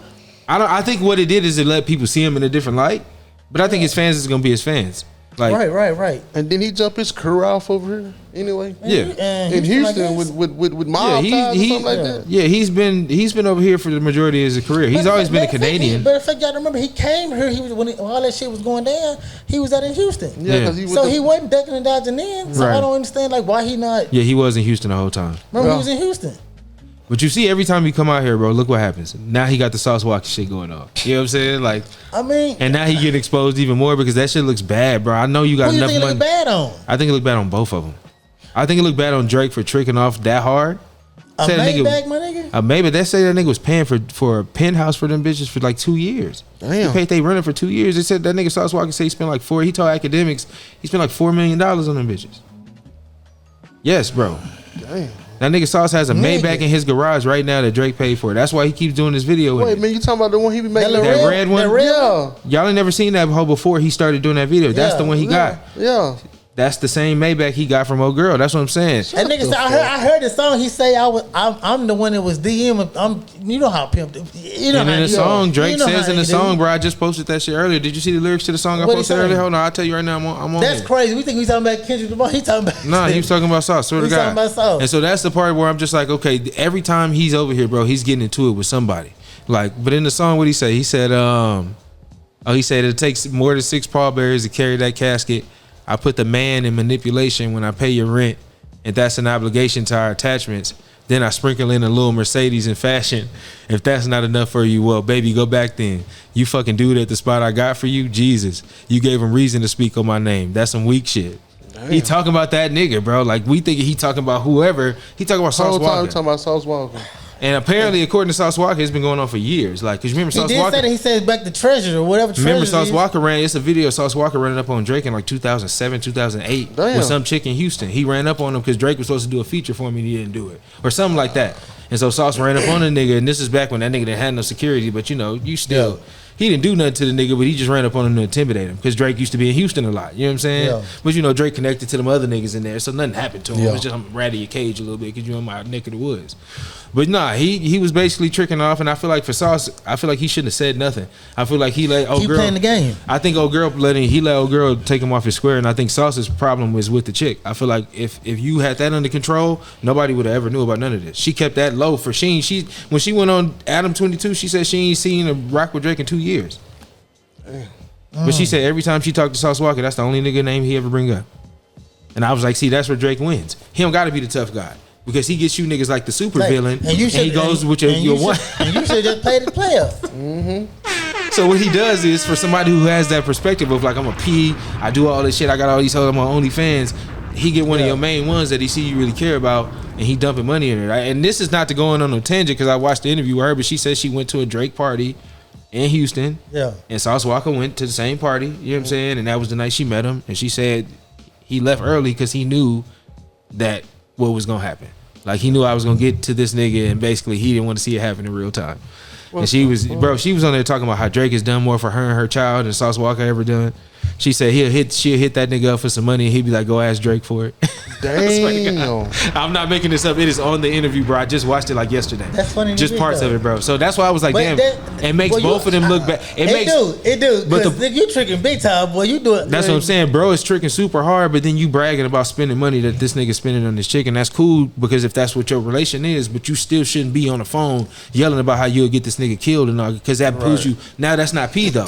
I think what it did is it let people see him in a different light. But I think his fans is gonna be his fans. Like, Right. And then he jump his career off over here anyway. Yeah. In Houston I guess. with mob ties or something like that. Yeah, he's been over here for the majority of his career. He's always been a Canadian. But in fact, y'all remember he came here. He was when all that shit was going down. He was out in Houston. Yeah, because he So he wasn't ducking and dodging in. So Right. I don't understand like why he not. Yeah, he was in Houston the whole time. Remember Yeah. he was in Houston. But you see, every time you come out here, bro, look what happens. Now he got the Sauce Walker shit going on. You know what I'm saying? Like, I mean, and now he getting exposed even more because that shit looks bad, bro. I know you got who you enough think it money. look bad on? I think it looked bad on both of them. I think it looked bad on Drake for tricking off that hard. A Say that nigga- Maybach, my nigga. Maybe they say that nigga was paying for a penthouse for them bitches for like 2 years. Damn. He paid they running for 2 years. They said that nigga Sauce Walker said he spent like he told academics he spent like $4 million on them bitches. Yes, bro. Damn. That nigga Sauce has a Nigga. Maybach in his garage right now that Drake paid for. That's why he keeps doing this video with Wait, it. man, you talking about the one he be making? That red one? Yeah. Y'all ain't never seen that hoe before he started doing that video. That's Yeah, the one he got. Yeah. That's the same Maybach he got from old girl. That's what I'm saying. That nigga said, I heard the song. He say I'm the one that was DM. You know how pimp. You know And how in the you- song, Drake you know says how in the you do. song, bro, I just posted that shit earlier. Did you see the lyrics to the song I What'd he posted say? earlier? Hold on, I'll tell you right now. I'm on That's it. crazy. We think we talking about Kendrick Lamar. He talking about Nah, he was talking about Sauce. Swear to He's God. talking about Sauce. And so that's the part where I'm just like, okay, every time he's over here, bro, he's getting into it with somebody. Like, but in the song, what he say? He said, he said it takes more than 6 pallbearers to carry that casket. I put the man in manipulation when I pay your rent, and that's an obligation to our attachments. Then I sprinkle in a little Mercedes in fashion. If that's not enough for you, well, baby, go back then. You fucking dude at the spot I got for you, Jesus. You gave him reason to speak on my name. That's some weak shit. He talking about that nigga, bro. Like, we think he talking about whoever. He talking about Whole Sauce time Walker. talking about Sauce Walker. And apparently, according to Sauce Walker, it's been going on for years. Like, cause you remember He Sauce did Walker? say that he said back to Treasure or whatever. Remember Treasure Sauce is. Walker ran? It's a video of Sauce Walker running up on Drake in like 2007, 2008 Damn. with some chick in Houston. He ran up on him because Drake was supposed to do a feature for him and he didn't do it or something like that. And so Sauce ran up on the nigga, and this is back when that nigga didn't have no security. But you know, you still. He didn't do nothing to the nigga, but he just ran up on him to intimidate him because Drake used to be in Houston a lot. You know what I'm saying? Yeah. But you know, Drake connected to them other niggas in there, so nothing happened to him. Yeah. It was just I'm rat of your cage a little bit because you're in my neck of the woods. But nah, he was basically tricking off, and I feel like for Sauce, I feel like he shouldn't have said nothing. I feel like he let old Keep girl playing the game. I think old girl let old girl take him off his square, and I think Sauce's problem was with the chick. I feel like if you had that under control, nobody would have ever knew about none of this. She kept that low for Sheen. When she went on Adam 22, she said she ain't seen a rock with Drake in 2 years. But she said every time she talked to Sauce Walker, that's the only nigga name he ever bring up. And I was like, see, that's where Drake wins. He don't got to be the tough guy because he gets you niggas like the super villain, and he goes with your one. And you should just play the player. So what he does is for somebody who has that perspective of like I'm a P, I do all this shit, I got all these hoes, I'm on OnlyFans. He get one of your main ones that he see you really care about, and he dumping money in it. Right? And this is not to go on no tangent because I watched the interview with her, but she said she went to a Drake party in Houston. Yeah. And Sauce Walker went to the same party. You know what I'm saying? And that was the night she met him. And she said he left early because he knew that what was gonna happen. Like he knew I was gonna get to this nigga, and basically he didn't want to see it happen in real time. And she was on there talking about how Drake has done more for her and her child than Sauce Walker ever done. She said she'll hit that nigga up for some money, and he'd be like, go ask Drake for it. Damn. I'm not making this up. It is on the interview, bro. I just watched it like yesterday. That's funny. Just parts of it, bro. So that's why I was like, damn. It makes both of them look bad. It do. But Because you tricking big time, boy. You do it. That's what I'm saying, bro. It's tricking super hard, but then you bragging about spending money that this nigga spending on this chick, and that's cool because if that's what your relation is, but you still shouldn't be on the phone yelling about how you'll get this nigga killed and all, because that proves you. Now that's not P though.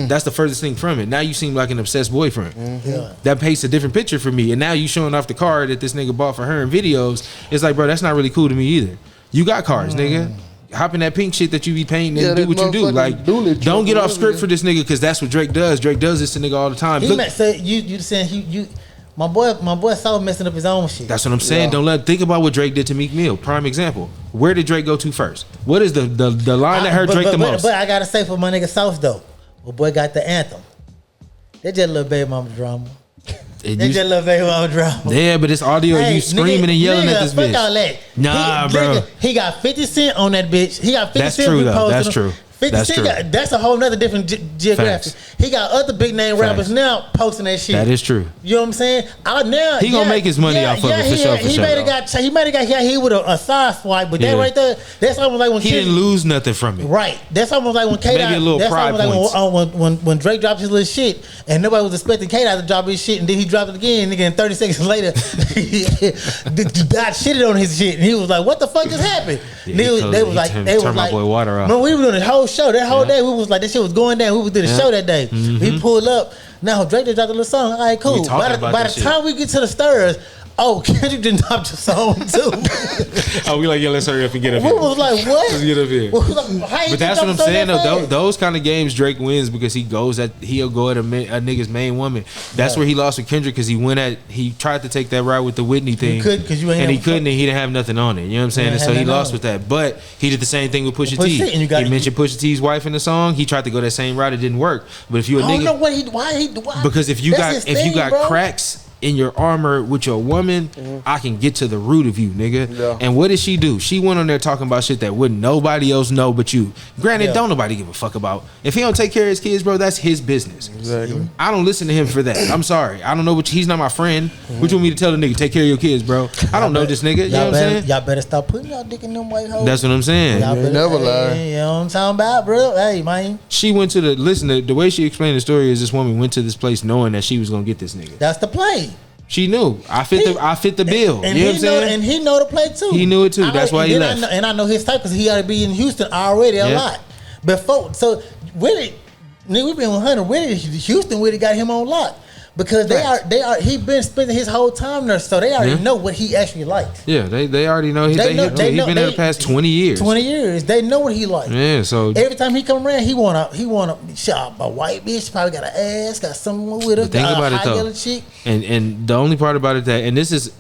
That's the furthest thing from it. Now you seem like an obsessed boyfriend. Yeah. That paints a different picture for me, and now you showing off the car that this nigga bought for her in videos. It's like, bro, that's not really cool to me either. You got cars, nigga. Hop in that pink shit that you be painting and do what you do. Like, don't get off script for this nigga because that's what Drake does. Drake does this to nigga all the time. He might say you saying you. My boy saw messing up his own shit. That's what I'm saying. Don't think about what Drake did to Meek Mill. Prime example. Where did Drake go to first? What is the line that hurt Drake the most? But I gotta say for my nigga Sauce though, my boy got the anthem. They just little baby mama drama. They just little baby mama drama. Yeah, but it's audio of you screaming and yelling at this bitch. All that. Nah, bro. He got 50 Cent on that bitch. He got 50 That's Cent. true though. reposting That's him. true. 50 That's Cent true. that's a whole nother different geographic. Facts. He got other big name rappers now posting that shit. That is true. You know what I'm saying? He gonna make his money off of it for sure. He might have got hit with a side swipe, but that right there, that's almost like when he didn't lose nothing from it. Right. That's almost like when Maybe a little pride points. When Drake dropped his little shit and nobody was expecting K-Dot to drop his shit and then he dropped it again, nigga, and 30 seconds later Dot shitted on his shit and he was like, what the fuck just happened? They was like my boy Water off. Man, we were doing the whole show. That whole day we was like, this shit was going down. We did a show that day. We pulled up. Now Drake just dropped a little song. All right, cool. By the time we get to the Stirs, Kendrick didn't drop the song too. We like, yeah, let's hurry up and get up We here. was like, what? Let's get up here. But that's what I'm saying though. Fast? Those kind of games Drake wins because he'll go at a nigga's main woman. That's where he lost with Kendrick because he tried to take that ride with the Whitney thing. He couldn't because he couldn't, and he didn't have nothing on it. You know what I'm saying? And so he lost with that. But he did the same thing with Pusha T. He mentioned Pusha T's wife in the song. He tried to go that same route. It didn't work. But if you a nigga, I don't know why. Because if you got cracks in your armor with your woman, I can get to the root of you, nigga. Yeah. And what did she do? She went on there talking about shit that wouldn't nobody else know but you. Granted, don't nobody give a fuck about. If he don't take care of his kids, bro, that's his business. Exactly. I don't listen to him for that. I'm sorry. I don't know he's not my friend. What you want me to tell the nigga? Take care of your kids, bro. I don't know this nigga. You know what I'm saying? Y'all better stop putting y'all dick in them white hoes. That's what I'm saying. Y'all better, never lie. You know what I'm talking about, bro? Hey, man. She went to the way she explained the story is this woman went to this place knowing that she was gonna get this nigga. That's the play. She knew. I fit the bill. And you know what I'm saying? And he know the play too. He knew it too. That's why he left. I know his type because he ought to be in Houston already a lot. Before, so really, nigga, we been 100. Really, Houston really got him on lock because they are. He been spending his whole time there, so they already know what he actually likes. Yeah, they already know. He's been there the past 20 years. 20 years. They know what he likes. Yeah, so every time he come around, he wanna shop a white bitch. Probably got an ass, got someone with her. Think about it though. Chick. And the only part about it and this is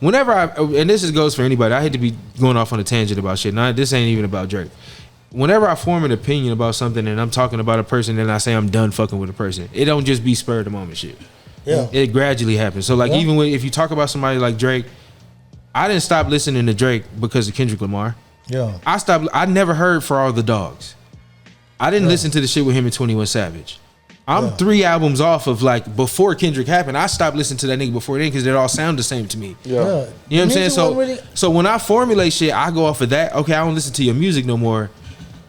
whenever and this goes for anybody. I hate to be going off on a tangent about shit. Now, this ain't even about Drake. Whenever I form an opinion about something and I'm talking about a person and I say I'm done fucking with a person, it don't just be spur of the moment shit. Yeah. It gradually happens. So like even if you talk about somebody like Drake, I didn't stop listening to Drake because of Kendrick Lamar. Yeah. I never heard For All the Dogs. I didn't listen to the shit with him and 21 Savage. I'm 3 albums off of like before Kendrick happened. I stopped listening to that nigga before then because they all sound the same to me. Yeah. You know what I'm saying? So when I formulate shit, I go off of that. Okay, I don't listen to your music no more.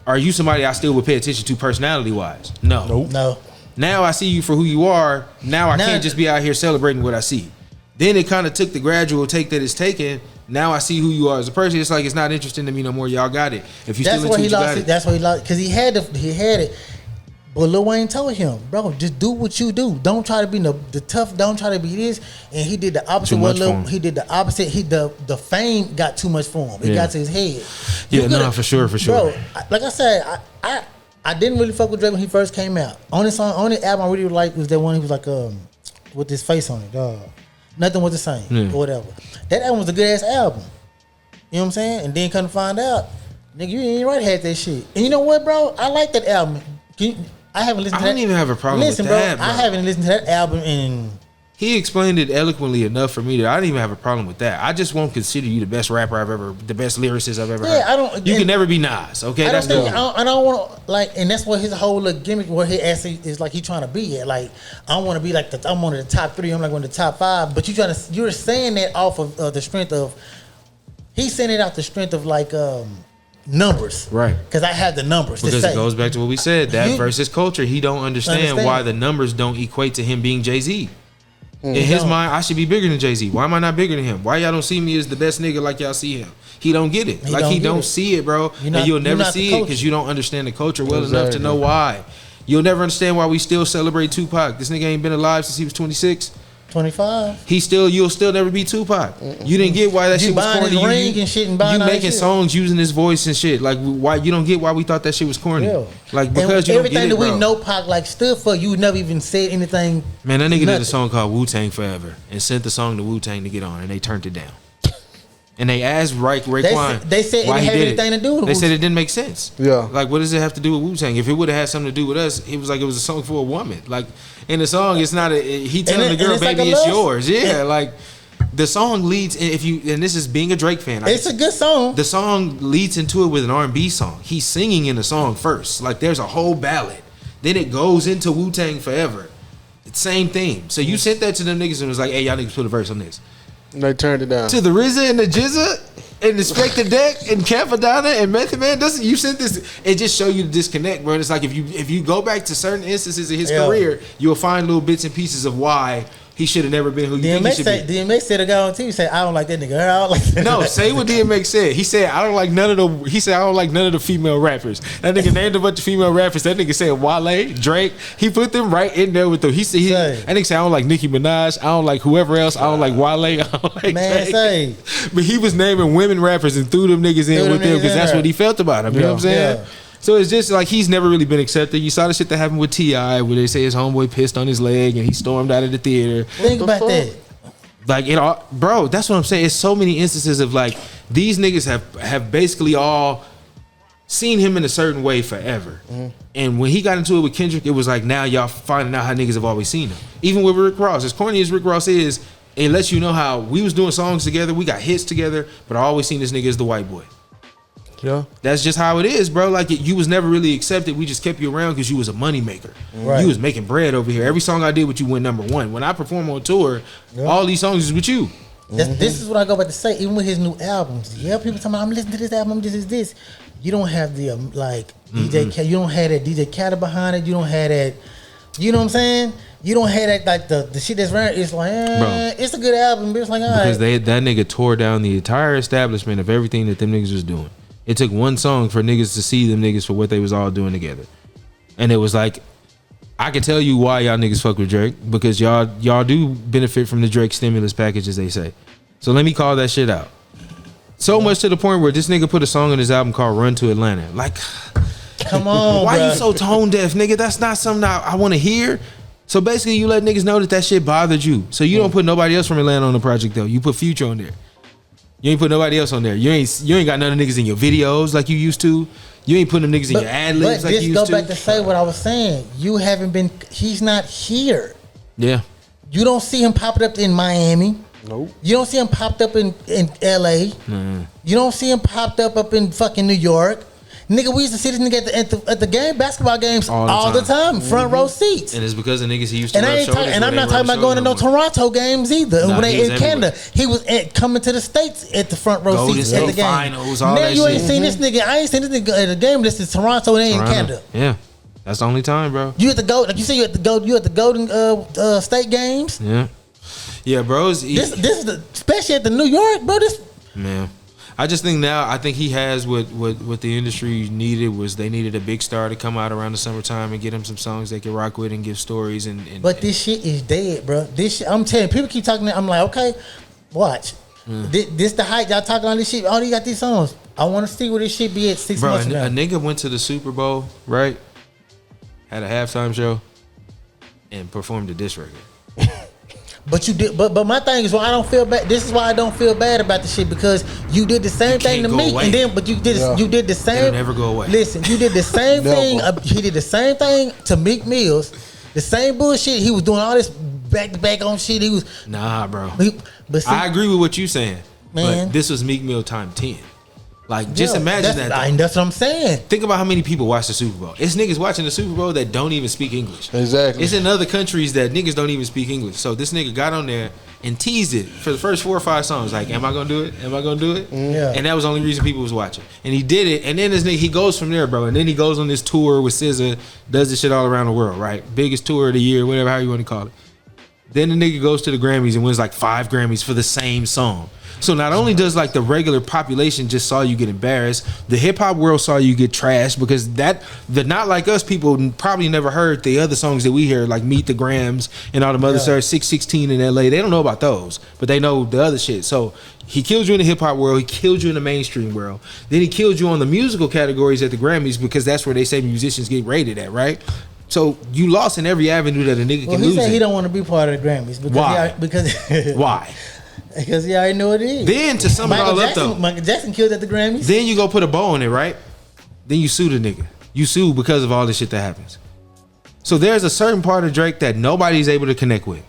Are you somebody I still would pay attention to personality wise? No. No. Now I see you for who you are. Now I can't just be out here celebrating what I see. Then it kind of took the gradual take that it's taken. Now I see who you are as a person. It's like it's not interesting to me no more. Y'all got it. If you still into it, you got it. That's why he lost because he had it. But Lil Wayne told him, bro, just do what you do. Don't try to be the tough. Don't try to be this. And he did the opposite. He did the opposite. The fame got too much for him. It got to his head. For sure. Bro, like I said, I didn't really fuck with Drake when he first came out. Only album I really liked was that one he was like with his face on it. Nothing was the same or whatever. That album was a good ass album. You know what I'm saying? And then come to find out, nigga, you ain't right had that shit. And you know what, bro? I like that album. I haven't listened to that. I don't even have a problem with that, bro. I haven't listened to that album in... He explained it eloquently enough for me that I don't even have a problem with that. I just won't consider you the best rapper the best lyricist I've ever heard. You can never be Nas, okay? I don't want to, like, and that's what his whole gimmick, where he actually is like he trying to be at. Like, I want to be like, I'm one of the top 3, I'm like one of the top 5, but you're saying that off of the strength of, he's saying it off the strength of like, numbers, right? Because I have the numbers. Because it goes back to what we said, that versus culture. He don't understand why the numbers don't equate to him being Jay-Z. In his mind, I should be bigger than Jay-Z. Why am I not bigger than him? Why y'all don't see me as the best nigga like y'all see him? He don't get it. He don't see it, bro. And you'll never see it because you don't understand the culture well enough to know why. You'll never understand why we still celebrate Tupac. This nigga ain't been alive since he was 26. 25. You'll still never be Tupac. You didn't get why that shit was corny. You making songs using his voice and shit. Like, why you don't get why we thought that shit was corny? Yeah. Like, because you don't get it, everything that bro. we know Pac like stood for, you never even said anything. Man, that nigga did a song called Wu-Tang Forever and sent the song to Wu-Tang to get on, and they turned it down. And they asked Raekwon they said why it he had did anything it. to do with They said it didn't make sense. Yeah. Like, what does it have to do with Wu-Tang? If it would have had something to do with us, he was like, it was a song for a woman. Like, in the song, it's not he telling the girl, baby, like it's yours. Yeah, like, the song leads, and this is being a Drake fan. It's a good song. The song leads into it with an R&B song. He's singing in the song first. Like, there's a whole ballad. Then it goes into Wu-Tang Forever. It's same theme. So you sent that to them niggas and was like, hey, y'all niggas put a verse on this. And they turned it down. To the RZA and the Jizza and the Spectre Deck and Capadonna and Method Man, you sent this. It just show you the disconnect, bro. It's like if you go back to certain instances of his career, you'll find little bits and pieces of why he should have never been who you think he should be. DMX said a guy on TV said, I don't like that nigga. I don't like that. No, say what DMX said. He said, I don't like none of the female rappers. That nigga named a bunch of female rappers. That nigga said Wale, Drake. He put them right in there with them. He said, that nigga said, I don't like Nicki Minaj. I don't like whoever else. I don't like Wale. I don't like Drake. But he was naming women rappers and threw them niggas in with them because that's what he felt about them. You know what I'm saying? Yeah. So it's just like he's never really been accepted. You saw the shit that happened with T.I. where they say his homeboy pissed on his leg and he stormed out of the theater. Think about that. Like, bro, that's what I'm saying. It's so many instances of like these niggas have basically all seen him in a certain way forever. Mm-hmm. And when he got into it with Kendrick, it was like now y'all finding out how niggas have always seen him. Even with Rick Ross, as corny as Rick Ross is, it lets you know how we was doing songs together, we got hits together, but I always seen this nigga as the white boy. Yeah, that's just how it is, bro. Like you was never really accepted. We just kept you around because you was a money maker. Right. You was making bread over here. Every song I did with you went #1. When I perform on tour, all these songs is with you. This is what I go back to say. Even with his new albums, people talking about I'm listening to this album. This is this. You don't have the DJ. You don't have that DJ Khaled behind it. You don't have that. You know what I'm saying? You don't have that like the shit that's around. It's like it's a good album, but it's like because that nigga tore down the entire establishment of everything that them niggas was doing. It took one song for niggas to see them niggas for what they was all doing together. And it was like, I can tell you why y'all niggas fuck with Drake, because y'all do benefit from the Drake stimulus package, as they say. So let me call that shit out. So much to the point where this nigga put a song on his album called Run to Atlanta. Like, come on, why you so tone deaf, nigga? That's not something I want to hear. So basically, you let niggas know that shit bothered you. So you don't put nobody else from Atlanta on the project though. You put Future on there. You ain't put nobody else on there. You ain't got none of niggas in your videos like you used to. You ain't putting them niggas in your ad libs like you used to. But this go back to say what I was saying. You haven't been. He's not here. Yeah. You don't see him popping up in Miami. Nope. You don't see him popped up in LA. You don't see him popped up in fucking New York. Nigga, we used to see this nigga at the game, basketball games all the time, front row seats. And it's because the niggas he used to and rub shoulders and I'm not talking about going to no Toronto games either. Nah, when they he was in Canada, he was coming to the States at the front row Golden seats at the State game. Finals, all now that you ain't shit. seen this nigga. I ain't seen this nigga at a game. This is Toronto and they in Canada. Yeah. That's the only time, bro. You at the go like you said you at the Golden State games. Yeah. Yeah, bros. This is especially at the New York, bro. This man. I just think now, I think he has what the industry needed was they needed a big star to come out around the summertime and get him some songs they could rock with and give stories But this shit is dead, bro. This shit, I'm telling you, people keep talking. I'm like, okay, watch. This the hype y'all talking on this shit. Oh, you got these songs. I want to see where this shit be at 6 months from now. A nigga went to the Super Bowl, right? Had a halftime show and performed a diss record. But you did, but my thing is why I don't feel bad. This is why I don't feel bad about the shit because you did the same thing to me, and then but you did the same. It'll never go away. Listen, you did the same thing. He did the same thing to Meek Mills, the same bullshit. He was doing all this back to back on shit. He was bro. But see, I agree with what you saying, man. But this was Meek Mill time 10. Like, just imagine that. That's what I'm saying. Think about how many people watch the Super Bowl. It's niggas watching the Super Bowl that don't even speak English. Exactly. It's in other countries that niggas don't even speak English. So this nigga got on there and teased it for the first 4 or 5 songs. Like, am I gonna do it? Am I gonna do it? Yeah. And that was the only reason people was watching. And he did it. And then this nigga, he goes from there, bro. And then he goes on this tour with SZA, does this shit all around the world, right? Biggest tour of the year, whatever, how you want to call it. Then the nigga goes to the Grammys and wins like 5 Grammys for the same song. So not only does like the regular population just saw you get embarrassed, the hip hop world saw you get trashed because the not like us people probably never heard the other songs that we hear like Meet the Grams and all the other stuff, 616 in LA. They don't know about those, but they know the other shit. So he killed you in the hip hop world, he killed you in the mainstream world. Then he killed you on the musical categories at the Grammys because that's where they say musicians get rated at, right? So you lost in every avenue that a nigga can lose. He said he don't want to be part of the Grammys because why? Why? Because he already know what it is. Then to sum it all up though, Michael Jackson killed at the Grammys. Then you go put a bow on it, right? Then you sue the nigga. You sue because of all this shit that happens. So there's a certain part of Drake that nobody's able to connect with.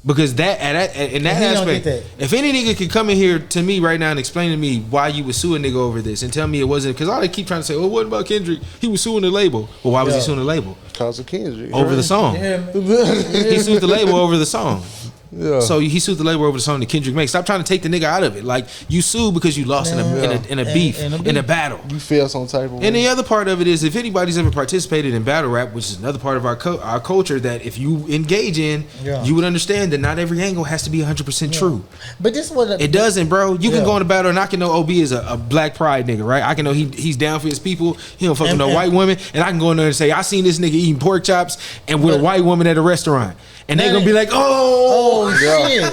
Because in that aspect, if any nigga could come in here to me right now and explain to me why you would sue a nigga over this and tell me it wasn't, because all they keep trying to say, oh, what about Kendrick? He was suing the label. Well, why was he suing the label? Because of Kendrick. Over the song. Yeah, He sued the label over the song. Yeah. So he sued the label over the song that Kendrick makes. Stop trying to take the nigga out of it. Like, you sue because you lost in a beef, in a battle. You feel some type of way. And the other part of it is, if anybody's ever participated in battle rap, which is another part of our culture that if you engage in, you would understand that not every angle has to be 100% true. But this is what it doesn't, bro. You can go in a battle and I can know OB is a black pride nigga, right? I can know he's down for his people. He don't fuck with no white women, and I can go in there and say I seen this nigga eating pork chops and with a white woman at a restaurant, and they gonna be like, oh shit,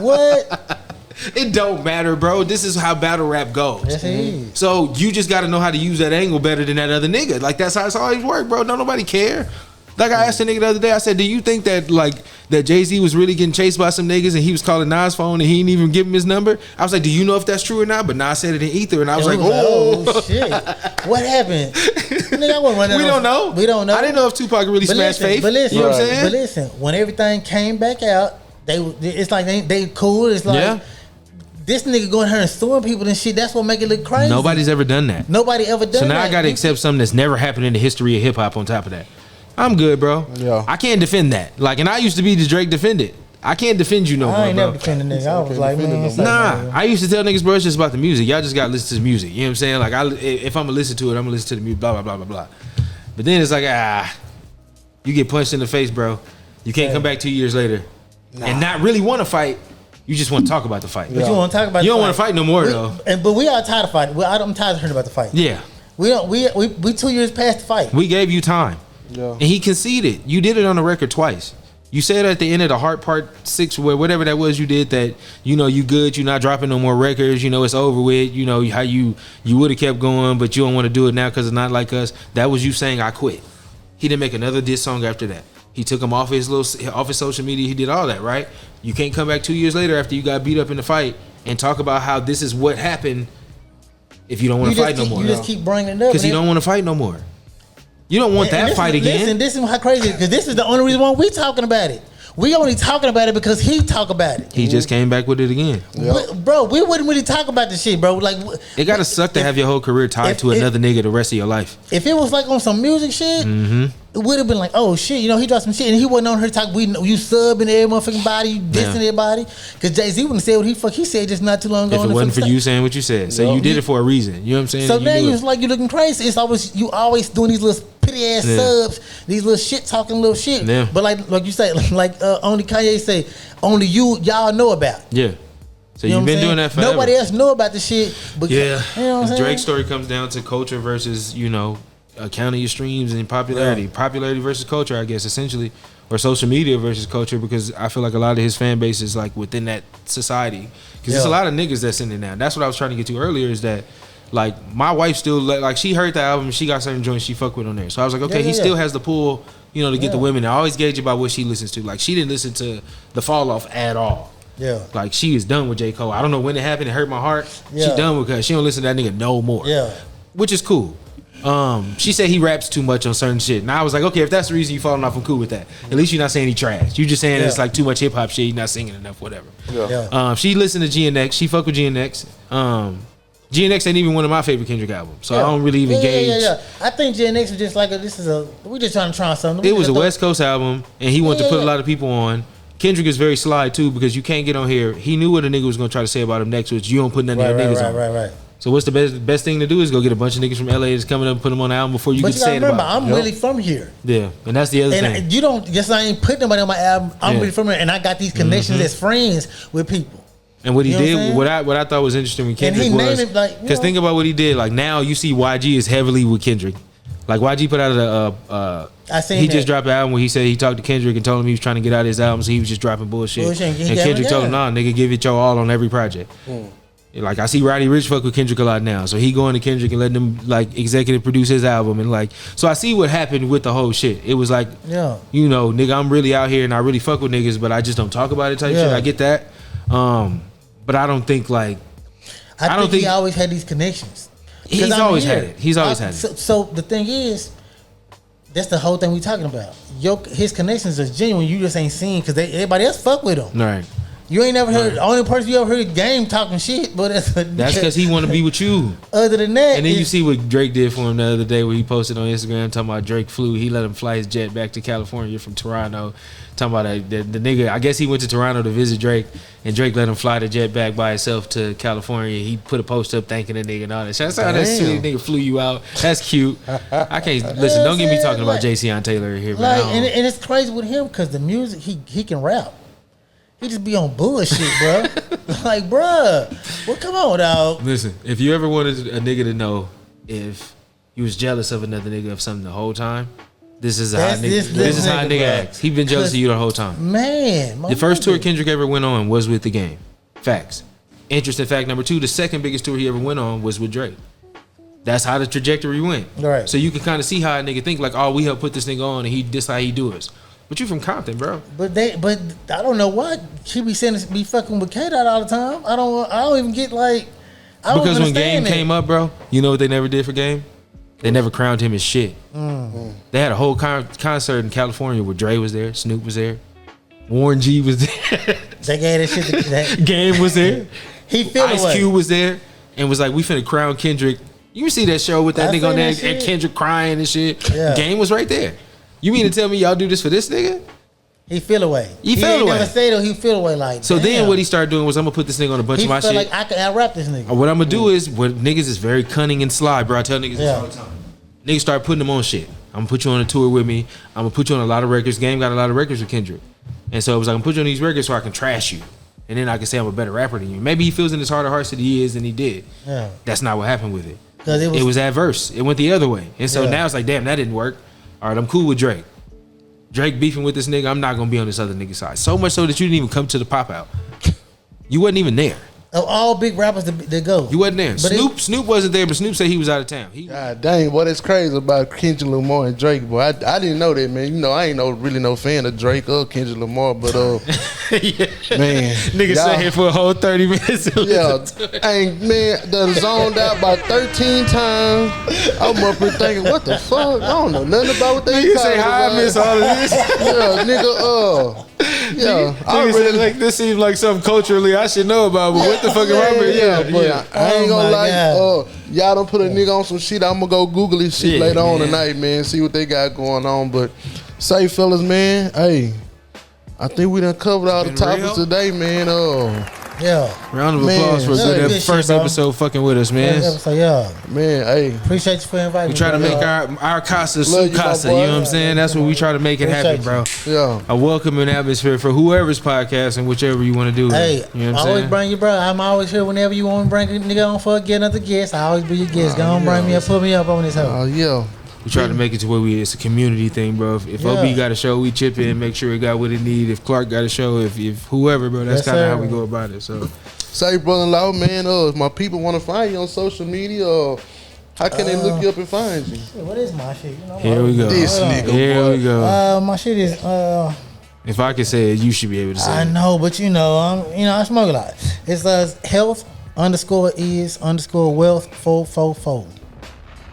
what? It don't matter, bro. This is how battle rap goes. Yes, it is. So you just got to know how to use that angle better than that other nigga. Like, that's how it's always worked, bro. Don't nobody care. Like, I asked a nigga the other day, I said, do you think that that Jay-Z was really getting chased by some niggas and he was calling Nas' phone and he didn't even give him his number? I was like, do you know if that's true or not? But Nas said it in ether, and I was like, oh shit, what happened? Nigga, I wasn't running. We don't know. We don't know. I didn't know if Tupac really smashed Faith. But listen, you know what I'm saying? But listen, when everything came back out, it's like they cool. It's like this nigga going here and suing people and shit. That's what make it look crazy. Nobody's ever done that. Nobody ever done that. So now I got to accept something that's never happened in the history of hip hop on top of that. I'm good, bro. Yeah. I can't defend that. Like, and I used to be the Drake defendant. I can't defend you no more, I ain't bro. never defending nigga. I was like, man, nah. I used to tell niggas, bro, it's just about the music. Y'all just got to listen to the music. You know what I'm saying? Like, if I'm going to listen to it, I'm going to listen to the music, blah, blah, blah, blah, blah. But then it's like, you get punched in the face, bro. You can't come back 2 years later and not really want to fight. You just want to talk about the fight. But you want to talk about You don't want to fight no more, though. But we are tired of fighting. I'm tired of hearing about the fight. Yeah. We 2 years past the fight. We gave you time. Yeah. And he conceded. You did it on the record twice. You said at the end of the Heart Part 6, whatever that was you did, that, you know, you good, you're not dropping no more records, you know, it's over with, you know, how you would have kept going, but you don't want to do it now because it's not like us. That was you saying, I quit. He didn't make another diss song after that. He took him off his social media. He did all that, right? You can't come back 2 years later after you got beat up in the fight and talk about how this is what happened if you don't want to fight no more. You just keep bringing it up because you don't want to fight no more. You don't want that fight again. Listen, this is how crazy. Because this is the only reason why we talking about it. We only talking about it because he talk about it. He just came back with it again. Yep. Bro, we wouldn't really talk about this shit, bro. Like, it gotta suck to have your whole career tied to another nigga the rest of your life. If it was like on some music shit, it would have been like, oh shit, he dropped some shit and he wasn't on her talk. You subbing every motherfucking body, you dissing everybody. Because Jay-Z wouldn't say what he said just not too long ago. If it wasn't for you saying what you said, so you did it for a reason. You know what I'm saying? So then it's like you looking crazy. It's always you always doing these little pity ass subs, these little shit talking little shit. Yeah. But like you say, like only Kanye say, only y'all know about. Yeah. So you've been doing that forever. Nobody else know about the shit. But you know what I'm Drake's story comes down to culture versus counting your streams and popularity. Yeah. Popularity versus culture, I guess, essentially, or social media versus culture, because I feel like a lot of his fan base is like within that society. Because there's a lot of niggas that's in it now. That's what I was trying to get to earlier. Is that like my wife still like she heard the album, she got certain joints she fuck with on there. So I was like, okay, he still has the pull, to get the women. I always gauge about what she listens to. Like she didn't listen to the Fall Off at all. Yeah. Like she is done with J. Cole. I don't know when it happened. It hurt my heart. Yeah. She done with her. She don't listen to that nigga no more. Yeah. Which is cool. She said he raps too much on certain shit. And I was like, okay, if that's the reason you falling off, I'm cool with that. At least you're not saying he trash. You just saying it's like too much hip hop shit. You're not singing enough, whatever. Yeah. She listened to GNX. She fuck with GNX. GNX ain't even one of my favorite Kendrick albums, so I don't really even gauge. Yeah. I think GNX was just like we just trying to try something. It was a West Coast album, and he wanted to put a lot of people on. Kendrick is very sly too, because you can't get on here. He knew what a nigga was gonna try to say about him next, which you don't put none of your niggas on. Right. So what's the best thing to do is go get a bunch of niggas from LA that's coming up and put them on the album before you can say it about. I'm really from here. Yeah, and that's the other thing. And you don't just I ain't putting nobody on my album. I'm really from here, and I got these connections as friends with people. And what he did, what I thought was interesting with Kendrick was, because think about what he did. Like now you see YG is heavily with Kendrick. Like YG put out just dropped an album where he said he talked to Kendrick and told him he was trying to get out of his album, so he was just dropping bullshit. And Kendrick told him, nah, nigga, give it your all on every project. Like I see Roddy Ricch fuck with Kendrick a lot now, so he going to Kendrick and letting him like executive produce his album, and like so I see what happened with the whole shit. It was like, nigga, I'm really out here and I really fuck with niggas, but I just don't talk about it type shit. I get that. But I don't think like I don't think he always had these connections. He's always had it. He's always had it. So the thing is, that's the whole thing we talking about. His connections are genuine. You just ain't seen because everybody else fuck with him. Right. You ain't never heard. The only person you ever heard Game talking shit, but that's because he want to be with you. Other than that, and then you see what Drake did for him the other day, where he posted on Instagram talking about Drake flew. He let him fly his jet back to California from Toronto. Talking about the nigga. I guess he went to Toronto to visit Drake, and Drake let him fly the jet back by himself to California. He put a post up thanking the nigga and all that. That's how that sweet nigga flew you out. That's cute. I can't listen. Don't get me talking about Jayceon Taylor here, man. And it's crazy with him because the music he can rap. He just be on bullshit, bro. Like, bro, well, come on, dog. Listen, if you ever wanted a nigga to know if he was jealous of another nigga of something the whole time, this is how a nigga acts. He been jealous of you the whole time. Man, the first tour Kendrick ever went on was with The Game. Facts. Interesting fact number 2: the second biggest tour he ever went on was with Drake. That's how the trajectory went. Right. So you can kind of see how a nigga think like, oh, we helped put this nigga on, and this how he do us. But you from Compton, bro. But I don't know what she be fucking with K-Dot all the time. I don't even get like. Because when Game came up, bro, you know what they never did for Game? They never crowned him as shit. They had a whole concert in California where Dre was there, Snoop was there, Warren G was there. They gave that shit to that. Game was there. Ice Cube was there and was like, we finna crown Kendrick. You see that show with that nigga on there and Kendrick crying and shit. Yeah. Game was right there. You mean to tell me y'all do this for this nigga? He feel away. He feel away. Never say though. He feel away like. So then what he started doing was I'm gonna put this nigga on a bunch of my shit. He feel like I rap this nigga. What I'm gonna do is what niggas is very cunning and sly, bro. I tell niggas this all the time. Niggas start putting them on shit. I'm gonna put you on a tour with me. I'm gonna put you on a lot of records. Game got a lot of records with Kendrick, and so it was like I'm gonna put you on these records so I can trash you, and then I can say I'm a better rapper than you. Maybe he feels in his heart of hearts that he is, and he did. Yeah. That's not what happened with it. It was adverse. It went the other way, and so now it's like, damn, that didn't work. All right, I'm cool with Drake. Drake beefing with this nigga, I'm not gonna be on this other nigga's side. So much so that you didn't even come to the pop out. You wasn't even there. Of all big rappers that go. You wasn't there. But Snoop wasn't there, but Snoop said he was out of town. God dang, boy, that's crazy about Kendrick Lamar and Drake, boy. I didn't know that, man. You know, I ain't really no fan of Drake or Kendrick Lamar, but man, Nigga sat here for a whole 30 minutes. Man, done zoned out about 13 times. I'm up here thinking, what the fuck? I don't know nothing about what they Nigga say, how I miss all of this? Yeah, nigga, yeah. I Nigga really said, like, this seems like something culturally I should know about, but what the fuck am I with? but I ain't gonna Oh, my lie. God. Y'all don't put a nigga on some shit. I'm gonna go Google this shit Yeah, later on man. tonight, man. See what they got going on. But say, fellas, man, hey, I think we done covered all the Been topics real? today, man. Yeah. Round of Man, applause for a yeah, good good shit, first bro. episode fucking with us, man. So yeah. Man, hey, Appreciate you for inviting We me. try to bro. make our casa Love su you, my casa, boy. you know what I'm saying? That's what we try to make it happen, bro. yeah. A welcoming atmosphere for whoever's podcast and whichever you want to do. Hey, you know what I'm always saying? bring you, bro. I'm always here whenever you want to bring a nigga on for get another guest. I always be your guest. Go on, bring me up, put me up on this hoe. Oh, yeah. We try to make it to where it's a community thing, bro. If Yeah. OB got a show, we chip in, make sure it got what it need. If Clark got a show, if whoever, bro, that's Yes, kind of sir. how we go about it. So Say, brother-in-law, man, if my people want to find you on social media, how can they look you up and find you? What is my shit? You know, here we go. This nigga, Here boy. we go. my shit is If I can say it, you should be able to say I it. know, but I smoke a lot. It's health_is_wealth 444.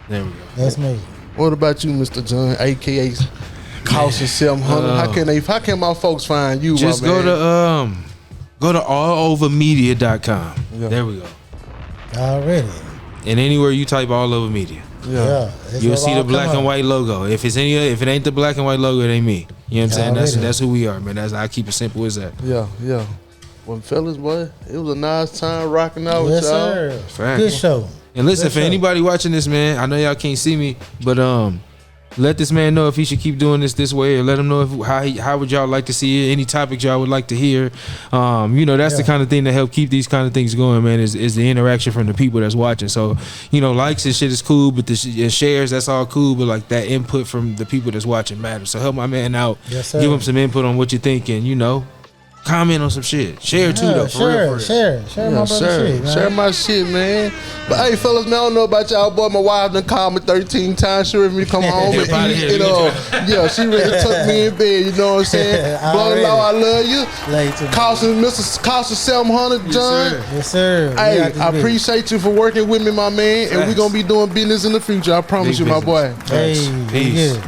There we go. That's me. What about you, Mr. John, aka Caution 700? How can my folks find you? Just my go man? to allovermedia.com. Yeah. There we go. Already. And anywhere you type all over media, Yeah. you'll see the black and white logo. If it ain't the black and white logo, it ain't me. You know what I'm saying? Already. That's who we are, man. I keep it simple as that. Yeah. Well, fellas, boy, it was a nice time rocking out with Yes, y'all. sir. Fact. Good show. And listen, Good for show. anybody watching this, man, I know y'all can't see me, but let this man know if he should keep doing this way, or let him know how would y'all like to see it, any topics y'all would like to hear. That's the kind of thing that help keep these kind of things going, man. Is the interaction from the people that's watching. So likes and shit is cool, but the shares, that's all cool, but like that input from the people that's watching matters. So help my man out. Yes, sir. Give him some input on what you think, and comment on some shit. Share too, though. For real. Share my brother shit, man. Share my shit, man. But hey, fellas, man, I don't know about y'all, boy. My wife done called me 13 times. She ready for me to come home Get and up outta eat. here. Yeah, she ready to tuck me in bed. You know what I'm saying? Brother-in-law, I love you. Late to me. Caution 700, John. Yes, sir. We Hey, out this I bitch. appreciate you for working with me, my man. And we're Facts. going to be doing business in the future. I promise Big you, my business. boy. Hey, Peace. good.